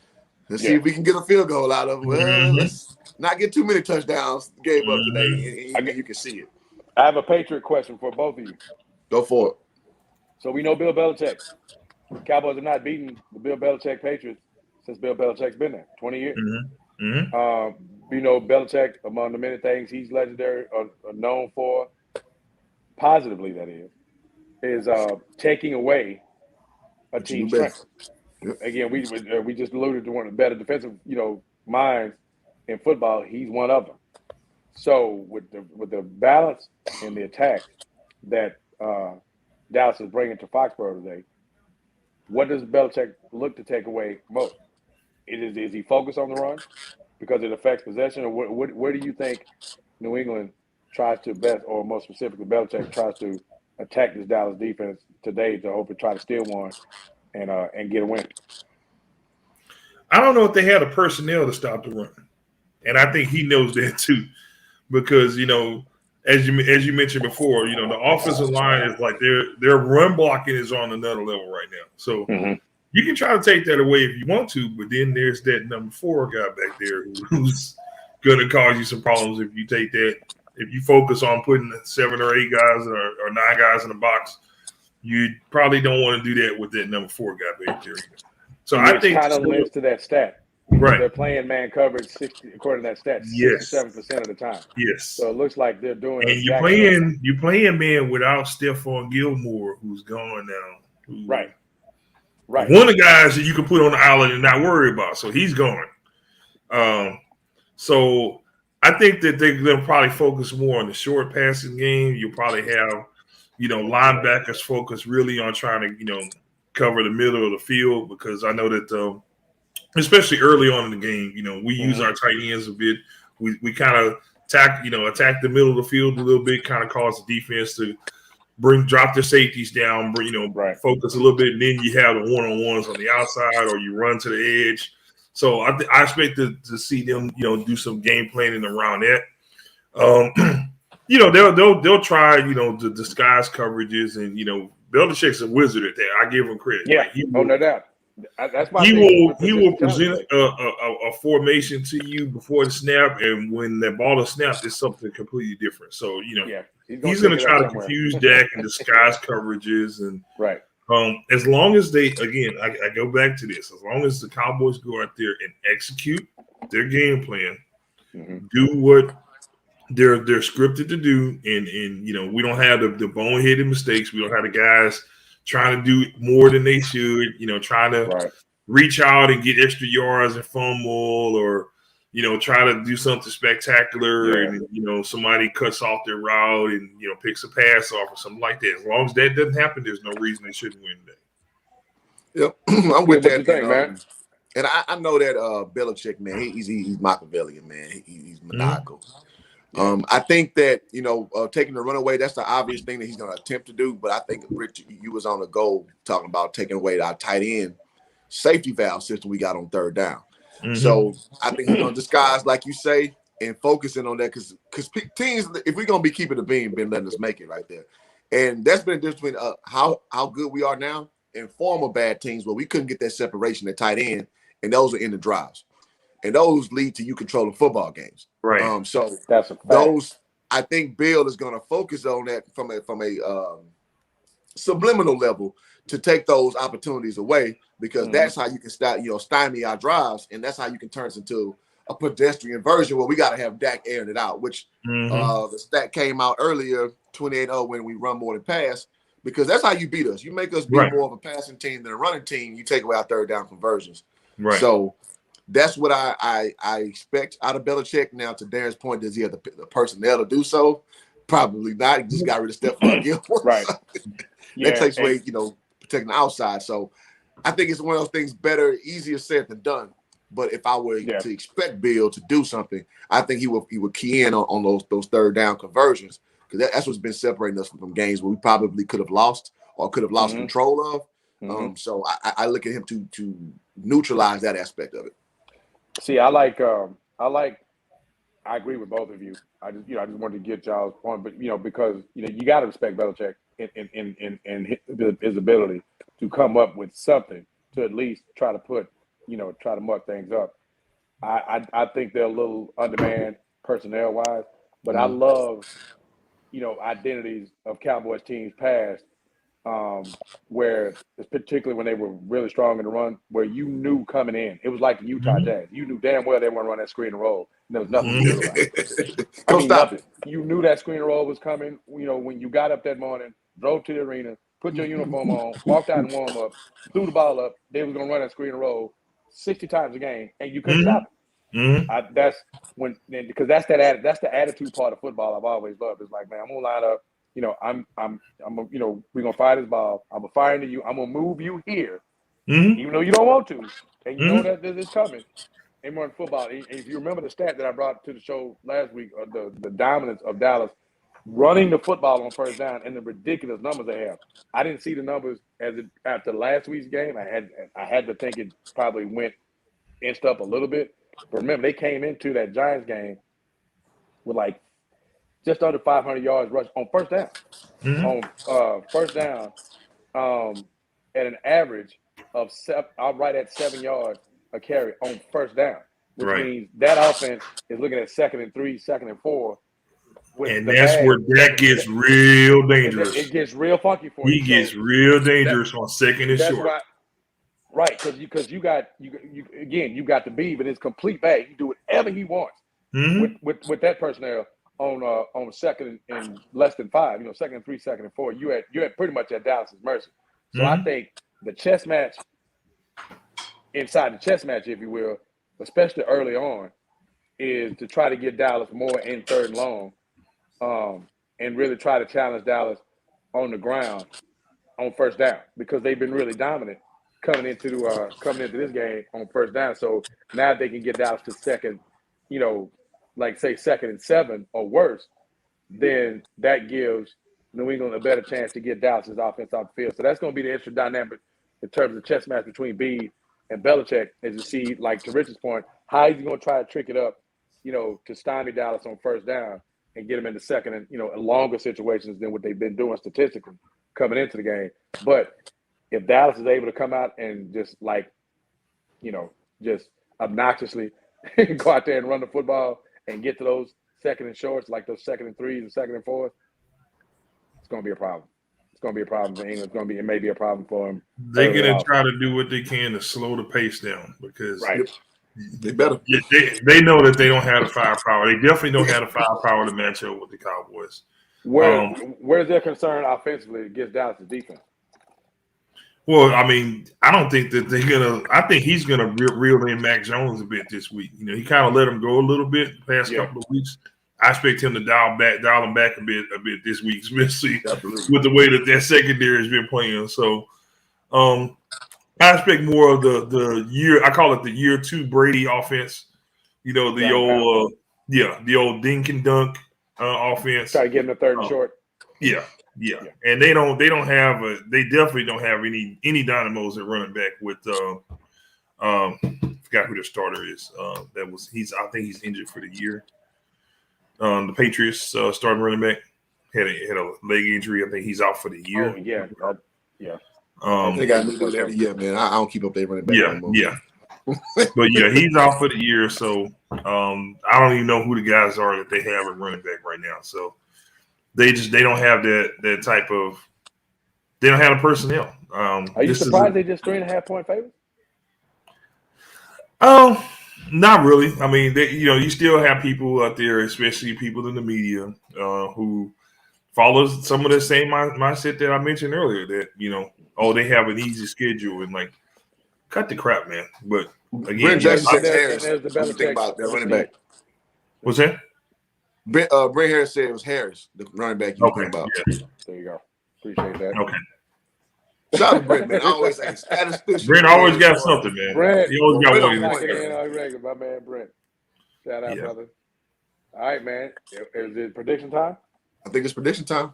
– let's see if we can get a field goal out of them. Let's not get too many touchdowns gave up today. And you can see it. I have a Patriot question for both of you. Go for it. So we know Bill Belichick. Cowboys have not beaten the Bill Belichick Patriots since Bill Belichick's been there, 20 years. We know Belichick, among the many things he's legendary or known for, positively that is taking away a team's strength. Again, we just alluded to one of the better defensive, minds in football. He's one of them. So with the balance in the attack that Dallas is bringing to Foxborough today, what does Belichick look to take away most? Is he focused on the run because it affects possession, or where do you think New England tries to best, or more specifically Belichick tries to attack this Dallas defense today to hope to try to steal one and get a win? I don't know if they had the personnel to stop the run, and I think he knows that too, because as you mentioned before, the offensive line is like their run blocking is on another level right now. So you can try to take that away if you want to, but then there's that number 4 guy back there who's going to cause you some problems if you take that. If you focus on putting 7 or 8 guys or 9 guys in the box, you probably don't want to do that with that number 4 guy back there. So I think kind of links to that stat. Right. They're playing man coverage 60, according to that stat, 67% of the time. Yes. So it looks like they're doing. And you're playing man without Stephon Gilmore, who's gone now. Right. One of the guys that you can put on the island and not worry about. So he's going. So I think that they'll probably focus more on the short passing game. You'll probably have, linebackers focus really on trying to, cover the middle of the field, because I know that, especially early on in the game, we use our tight ends a bit. We kind of attack the middle of the field a little bit, kind of cause the defense to drop their safeties down, focus a little bit, and then you have the one-on-ones on the outside, or you run to the edge. So I expect to see them, do some game planning around that. They'll try, the disguise coverages, and Belichick's a wizard at that. I give him credit. Yeah, no doubt. That's my. He will present a formation to you before the snap, and when that ball is snapped, it's something completely different. So he's going to try to confuse Dak and disguise coverages, and as long as they, again, I go back to this, as long as the Cowboys go out there and execute their game plan, do what they're scripted to do, and we don't have the boneheaded mistakes. We don't have the guys trying to do more than they should, trying to reach out and get extra yards and fumble, or try to do something spectacular, and somebody cuts off their route and picks a pass off or something like that. As long as that doesn't happen, there's no reason they shouldn't win today. Yep, I'm with that. What you think, man? And I know that Belichick, man, he's Machiavellian, man. He's maniacal. I think that, taking the runaway, that's the obvious thing that he's going to attempt to do. But I think, Rich, you was on the goal talking about taking away our tight end safety valve system we got on third down. So I think he's going to disguise, like you say, and focusing on that because teams, if we're going to be keeping the beam, been letting us make it right there. And that's been the difference between how good we are now and former bad teams where we couldn't get that separation at tight end, and those are in the drives. And those lead to you controlling football games. Right. So that's a fact. those, I think Bill is going to focus on that from a subliminal level to take those opportunities away because that's how you can start, stymie our drives, and that's how you can turn this into a pedestrian version where we got to have Dak airing it out, which the stat came out earlier, 28-0 when we run more than pass, because that's how you beat us. You make us be more of a passing team than a running team. You take away our third down conversions. Right. So that's what I expect out of Belichick. Now, to Darren's point, does he have the personnel to do so? Probably not. He just got rid of Stephon Gilmore. Right. That takes away, protecting the outside. So I think it's one of those things better, easier said than done. But if I were to expect Bill to do something, I think he would key in on those third down conversions because that's what's been separating us from games where we probably could have lost or could have lost control of. So I look at him to neutralize that aspect of it. See, I agree with both of you. I just wanted to get y'all's point, but because you got to respect Belichick in his ability to come up with something to at least try to muck things up. I think they're a little undermanned personnel wise, but I love identities of Cowboys teams past. Where particularly when they were really strong in the run, where you knew coming in, it was like the Utah Jazz. You knew damn well they weren't run that screen and roll. And there was nothing to do about it. Nothing. You knew that screen and roll was coming. When you got up that morning, drove to the arena, put your uniform on, walked out and warm up, threw the ball up. They was gonna run that screen and roll 60 times a game, and you couldn't stop it. That's because that's the attitude part of football I've always loved. It's like, man, I'm gonna line up. We're gonna fire this ball. I'm gonna fire into you. I'm gonna move you here, even though you don't want to, and you know that this is coming. And more in football, if you remember the stat that I brought to the show last week, the dominance of Dallas running the football on first down and the ridiculous numbers they have. I didn't see the numbers after last week's game. I had to think it probably inched up a little bit. But remember, they came into that Giants game with like just under 500 yards rush on first down. On first down, at an average of right at 7 yards a carry on first down, which means that offense is looking at 2nd and 3, 2nd and 4. And that's where that gets real dangerous. It gets real funky for you. He gets real dangerous on 2nd and short. Because you got the beat, but it's complete bag. He can do whatever he wants with that personnel on 2nd and less than 5. 2nd and 3, 2nd and 4. You're at pretty much at Dallas's mercy. So I think the chess match inside the chess match, if you will, especially early on, is to try to get Dallas more in third and long. And really try to challenge Dallas on the ground on first down because they've been really dominant coming into this game on first down. So now if they can get Dallas to 2nd, like say 2nd and 7 or worse, then that gives New England a better chance to get Dallas's offense off the field. So that's going to be the extra dynamic in terms of the chess match between Bede and Belichick, is to see, like to Rich's point, how he's going to try to trick it up, to stymie Dallas on first down and get them into 2nd and longer situations than what they've been doing statistically coming into the game. But if Dallas is able to come out and just just obnoxiously go out there and run the football and get to those 2nd and shorts, like those 2nd and 3s and 2nd and 4s, it's going to be a problem. It's going to be a problem for England. It may be a problem for them. They're going to try to do what they can to slow the pace down because they better. They know that they don't have the firepower. They definitely don't have the firepower to match up with the Cowboys. Where's their concern offensively against Dallas' defense? Well, I mean, I don't think that they're gonna. I think he's gonna reel in Mac Jones a bit this week. He kind of let him go a little bit the past couple of weeks. I expect him to dial him back a bit this week, especially with the way that secondary has been playing. So, I expect more of the year. I call it the year 2 Brady offense. The old the old dink and dunk offense. Try to get him the third and short. Yeah. And they definitely don't have any dynamos at running back with forgot who their starter is. I think he's injured for the year. The Patriots starting running back had a leg injury. I think he's out for the year. Oh yeah. I think I knew that every year, man. I don't keep up their running back anymore. Yeah. But he's out for the year. So I don't even know who the guys are that they have at running back right now. So they don't have that type of. They don't have the personnel. Are you surprised they just 3.5-point favorites? Oh, not really. I mean, you still have people out there, especially people in the media, who follows some of the same mindset that I mentioned earlier. That they have an easy schedule and like cut the crap, man. But again, Brent Jackson said Harris. What do you think about that running back? What's that? Brent Harris said it was Harris, the running back you were talking about. Yeah. There you go. Appreciate that. Okay. Shout out to Brent, man. I always say statistician. Brent always got something, man. Brent, he always got one. My man Brent. Shout out, brother. All right, man. Is it prediction time? I think it's prediction time.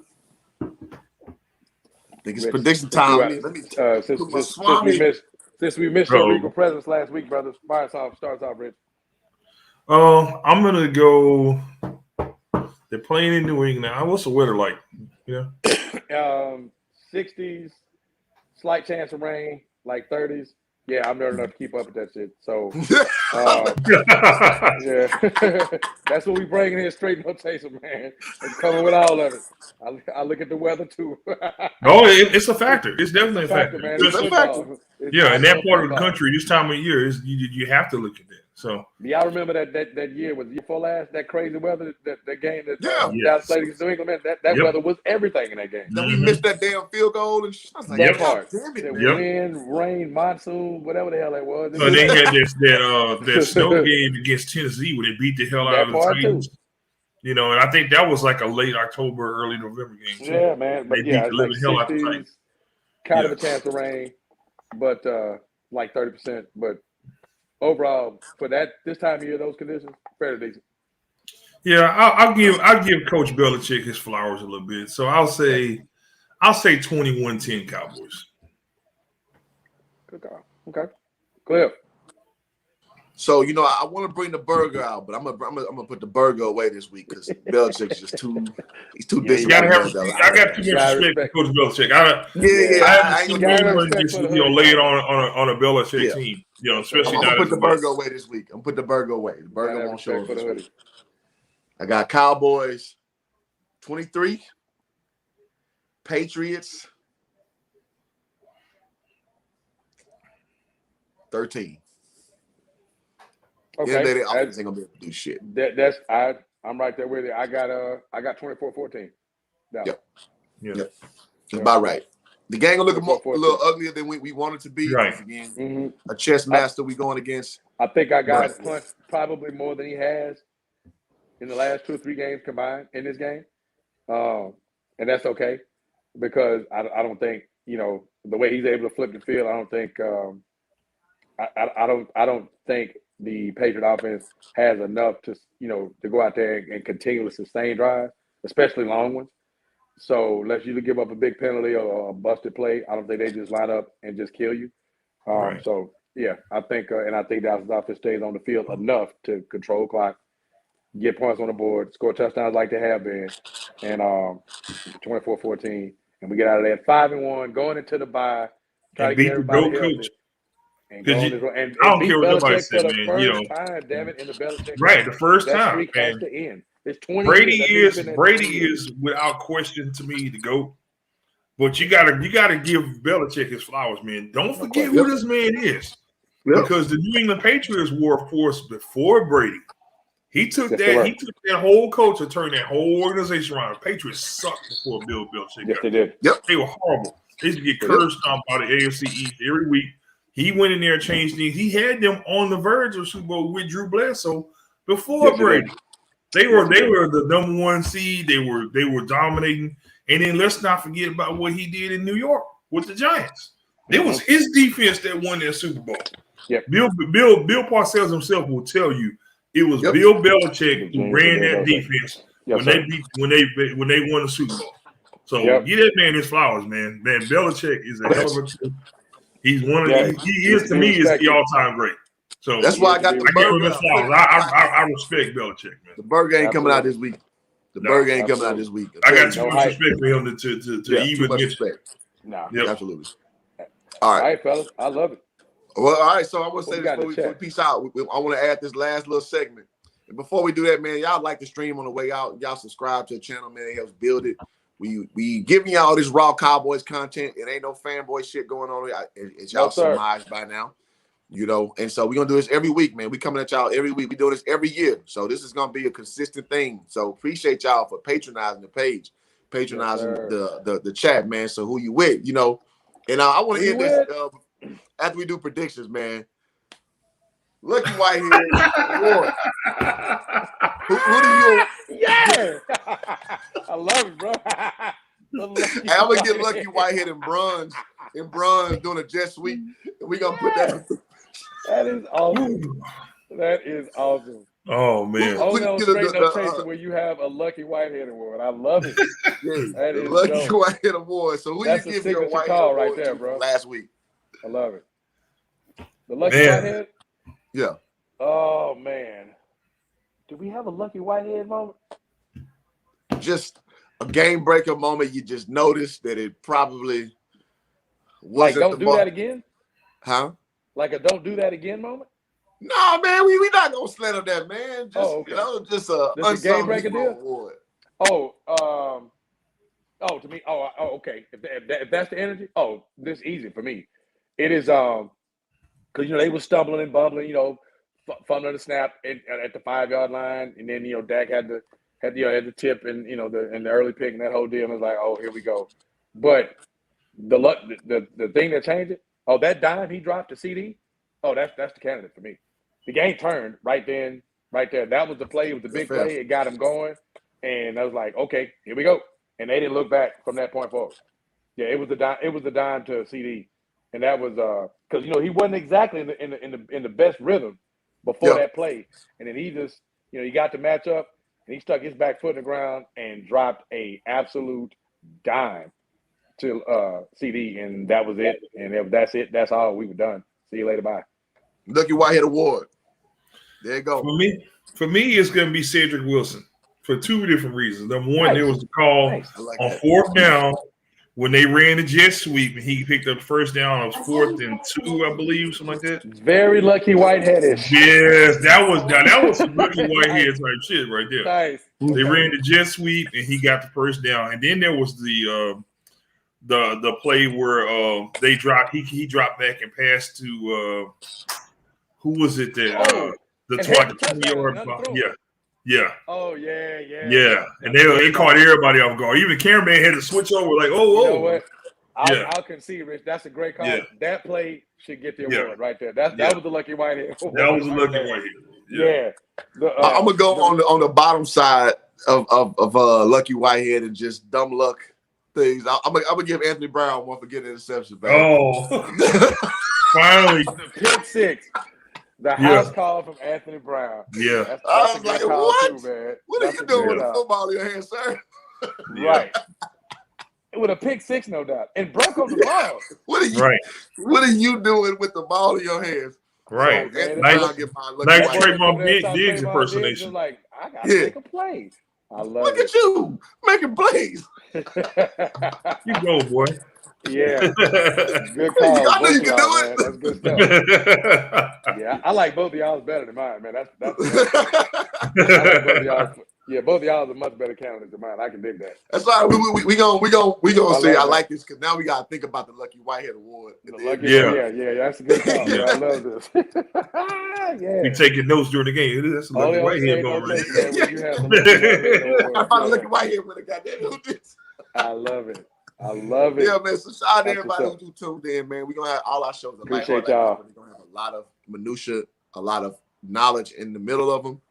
Since we missed your legal presence last week, brothers, starts off, Rich. I'm gonna go. They're playing in New England now. What's the weather like? 60s, slight chance of rain, like 30s. Yeah, I'm nerd enough to keep up with that shit. So, yeah, that's what we bring in here, straight notation, man. It's coming with all of it. I look at the weather too. It's a factor. It's definitely a factor, man. It's a factor. In that part of the country, this time of year, you have to look at that. So, y'all remember that year was year before last, that crazy weather, that game that Dallas played against New England, man. That weather was everything in that game. Then we missed that damn field goal, and I was like, that part. Damn it, wind, rain, monsoon, whatever the hell that was. So they had that snow game against Tennessee where they beat the hell out of the Titans. And I think that was like a late October, early November game too. Yeah, man. But they beat the living hell out of the Titans. Kind of a chance of rain, but like 30%. But overall, for this time of year, those conditions, fairly decent. Yeah, I'll give Coach Belichick his flowers a little bit. So I'll say 21-10 Cowboys. Good call. Okay, Cliff. So I want to bring the burger out, but I'm gonna put the burger away this week because Belichick's just he's too busy. I got too much respect for Coach Belichick. I ain't gonna just lay it on a Belichick team. Especially I'm gonna put the burger away this week. I'm gonna put the burger away. The burger won't show up this week. I got Cowboys 23, Patriots 13. Okay, they offense ain't gonna be able to do shit. I'm right there with you. I got 24-14. Yep. About right. The game will look a little uglier than we want it to be. Right. Again, a chess master we going against. I think I got punched probably more than he has in the last 2 or 3 games combined in this game, and that's okay because I don't think the way he's able to flip the field. I don't think I don't think the Patriot offense has enough to go out there and continually sustain drives, especially long ones. So let's usually give up a big penalty or a busted play. I don't think they just line up and just kill you. So yeah, I think Dallas' offense stays on the field enough to control clock, get points on the board, score touchdowns like they have been, and 24-14, and we get out of there 5-1, going into the bye, try to get everybody healthy. And I don't care what nobody said, man. Damn it, in the Belichick. Right, the first time. That streak has to end. It's 20 Brady is without question to me the GOAT. But you gotta give Belichick his flowers, man. Don't forget who this man is. Because the New England Patriots were a force before Brady. He took that whole culture, turned that whole organization around. The Patriots sucked before Bill Belichick. Yes, they did. Yep. They were horrible. They used to get curb stomped by the AFC East every week. He went in there and changed things. He had them on the verge of Super Bowl with Drew Bledsoe before Brady. They were the number 1 seed. They were dominating. And then let's not forget about what he did in New York with the Giants. It was his defense that won that Super Bowl. Yep. Bill Parcells himself will tell you it was Bill Belichick who ran that defense when they won the Super Bowl. So give that man his flowers, man. Man, Belichick is a hell of a. He's one of he is to me is the all-time great. So that's why I got the burger. I respect Belichick, man. The burger ain't coming out this week. The burger ain't coming out this week. I got too much respect for him to even much respect. No, absolutely. All right, fellas, I love it. Well, all right. So I'm gonna say this before we peace out. I want to add this last little segment. And before we do that, man, y'all like the stream on the way out. Y'all subscribe to the channel, man. It helps build it. We giving y'all this raw Cowboys content. It ain't no fanboy shit going on. It's y'all surmised by now, you know. And so we're gonna do this every week, man. We coming at y'all every week. We doing this every year. So this is gonna be a consistent thing. So appreciate y'all for patronizing the page, patronizing the chat, man. So who you with, you know? And I want to end this after we do predictions, man. Lucky Whitehead Award. Who do you? Yeah, I love it, bro. Hey, I'm gonna get Lucky Whitehead and bronze doing a jet sweep, and we gonna put that. That is awesome. That is awesome. Oh man! Only on Straight No Chaser where you have a Lucky Whitehead award. I love it. That is Lucky Whitehead Award. So who you give your Whitehead call Award right there, bro? Last week. I love it. The Lucky Whitehead. Yeah. Oh man. Do we have a Lucky Whitehead moment? Just a game breaker moment. You just noticed that it probably wasn't. Like, don't do that again? Huh? Like a don't do that again moment? No, man, we not gonna slander that, man. Just you know, just a game breaker deal. Award. To me. Okay. If that's the energy, this is easy for me. It is because they were stumbling and bumbling, fumbling the snap at the 5-yard line, and then Dak had the tip and in the early pick and that whole deal. And it was like, oh, here we go. But the thing that changed it, that dime he dropped to CD, that's the candidate for me. The game turned right then, right there. That was the play. It was the big play. It got him going, and I was like, okay, here we go. And they didn't look back from that point forward. Yeah, it was the dime to CD, and that was because he wasn't exactly in the best rhythm before that play, and then he just he got the matchup, and he stuck his back foot in the ground and dropped a absolute dime to CD, and that was it. And if that's it, that's all. We were done. See you later. Bye. Lucky Whitehead Award. There you go. For me, it's going to be Cedric Wilson for two different reasons. Number one, there was a call on fourth down when they ran the jet sweep, and he picked up the first down. It was 4th and 2, I believe, something like that. Very Lucky Whitehead-ish. Yes, that was some Lucky Whitehead type shit right there. Nice. They ran the jet sweep, and he got the first down. And then there was the play where they dropped. He dropped back and passed to who was it that the 20-yard block? Yeah. Oh yeah. Yeah, and they caught everybody off guard. Even cameraman had to switch over. Like, You know what? I'll concede, Rich. That's a great call. Yeah. That play should get the award right there. That was the Lucky Whitehead. That was the Lucky Whitehead. Yeah. I'm gonna go on the bottom side of Lucky Whitehead and just dumb luck things. I'm gonna give Anthony Brown one for getting interception back. Oh, finally, the pick six. The house call from Anthony Brown. Yeah. That's I was like, what? Too, man. What are you doing with a football in your hand, sir? Right. With a pick six, no doubt. And broke up the ball. What are you doing with the ball in your hands? Right. So, nice Trayvon Diggs impersonation. Like, I got to make a play. I love Look at you making plays. You go, boy. Yeah. Good call. I know you can do it. That's good stuff. Yeah, I like both of y'all's better than mine, man. That's I like both of y'all. Yeah, both of y'all are much better candidates than mine. I can dig that. That's all right. We gonna see. I like this because now we gotta think about the Lucky Whitehead Award. Yeah, that's a good call. Yeah. I love this. Yeah. We taking notes during the game. That's a Lucky Whitehead going right there. I found a Lucky Whitehead with a goddamn this. I love it. Yeah, man. So shout out to everybody who tuned in, man. We're gonna have all our shows. Appreciate y'all. We're gonna have a lot of minutia, a lot of knowledge in the middle of them.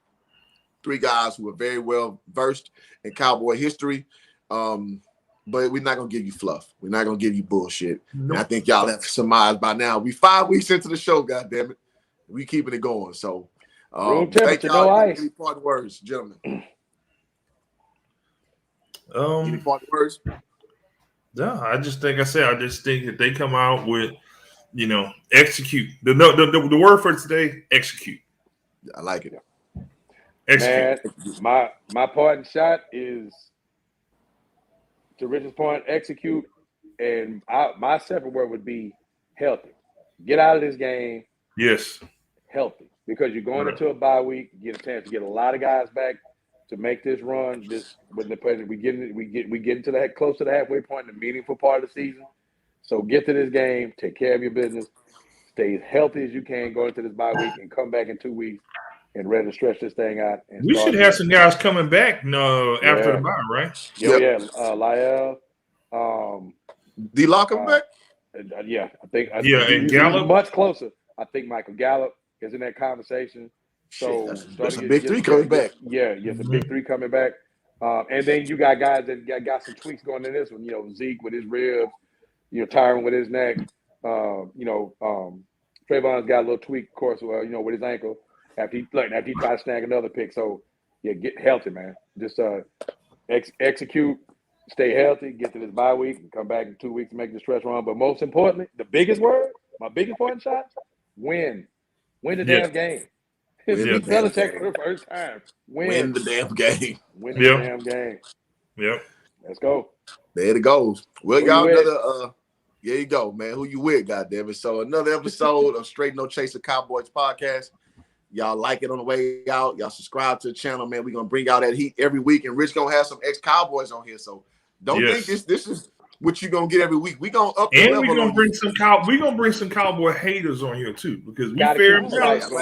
3 guys who are very well versed in Cowboy history. We're but we're not gonna give you fluff. We're not gonna give you bullshit. Nope. And I think y'all have surmised by now. We 5 weeks into the show, goddammit. We keeping it going. So Room thank temperature, y'all. no ice. Any parting words, gentlemen? Any Um, parting words? no, I just think that they come out with, execute. The word for today, execute. I like it. Execute. Man, my parting shot is, to Richard's point, execute. And my separate word would be healthy. Get out of this game Yes. healthy, because you're going into a bye week. You get a chance to get a lot of guys back to make this run. We get into that close to the halfway point in the meaningful part of the season. So get to this game, take care of your business, stay as healthy as you can going into this bye week, and come back in 2 weeks and ready to stretch this thing out. And We should have some guys coming back after the bye, right? Yeah. Lyle. D-Lock coming back? Yeah, I think. And Gallup? Much closer. I think Michael Gallup is in that conversation. So that's a big three coming back. Yeah, the big three coming back. And then you got guys that got some tweaks going in this one. Zeke with his ribs, Tyron with his neck. Trayvon's got a little tweak, of course, with his ankle after he tried to snag another pick. So yeah, get healthy, man. Just execute, stay healthy, get to this bye week, and come back in 2 weeks to make the stretch run. But most importantly, my biggest point shot, win the damn game. Beat Belichick for the first time. Win the damn game. Win the damn game. Yep. Let's go. There it goes. Well, Who y'all, you with? there you go, man. Who you with, goddammit? So another episode of Straight No Chaser Cowboys podcast. Y'all like it on the way out. Y'all subscribe to the channel, man. We're gonna bring y'all that heat every week, and Rich gonna have some ex-Cowboys on here. So don't think this is what you gonna get every week. We gonna up the level. And we're gonna bring some Cowboy haters on here too, because we fair and balanced. We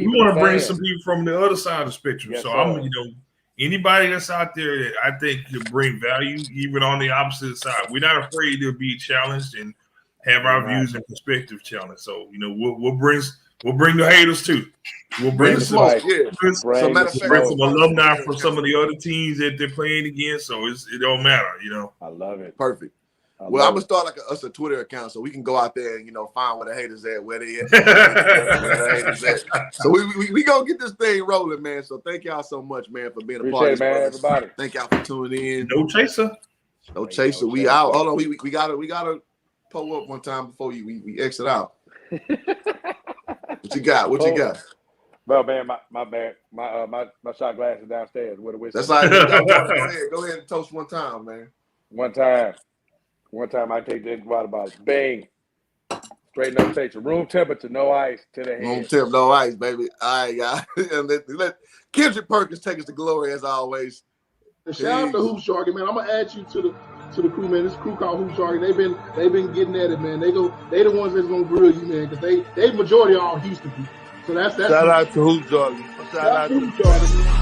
want to bring some people from the other side of the spectrum. Yes, so sir. I'm, anybody that's out there that I think could bring value, even on the opposite side. We're not afraid to be challenged and have our views and perspective challenged. So we'll bring the haters too. We'll bring some alumni from some of the other teams that they're playing against. So it don't matter, I love it. Perfect. I'm gonna start a Twitter account so we can go out there and find where the haters at, where they at. So we gonna get this thing rolling, man. So thank y'all so much, man, for being a part of this, man. Everybody. Thank y'all for tuning in. No chaser. We out. Hold on, we gotta pull up one time before we exit out. What you got? Well, man, my bad. My shot glass is downstairs. What a whistle. That's all right. Go ahead and toast one time, man. One time I take this water bottle. Bang. Straight no chaser. Room temperature, no ice to the head. Room temp, no ice, baby. All right, guys. And let Kendrick Perkins take us to glory as always. Shout out to Hoop Jargon, man. I'm gonna add you to the crew, man. This crew called Hoop Jargon. They've been getting at it, man. They the ones that's gonna grill you, man, because they majority are all Houston people. So that's shout out to Hoop Jargon. Shout out to Hoop Jargon.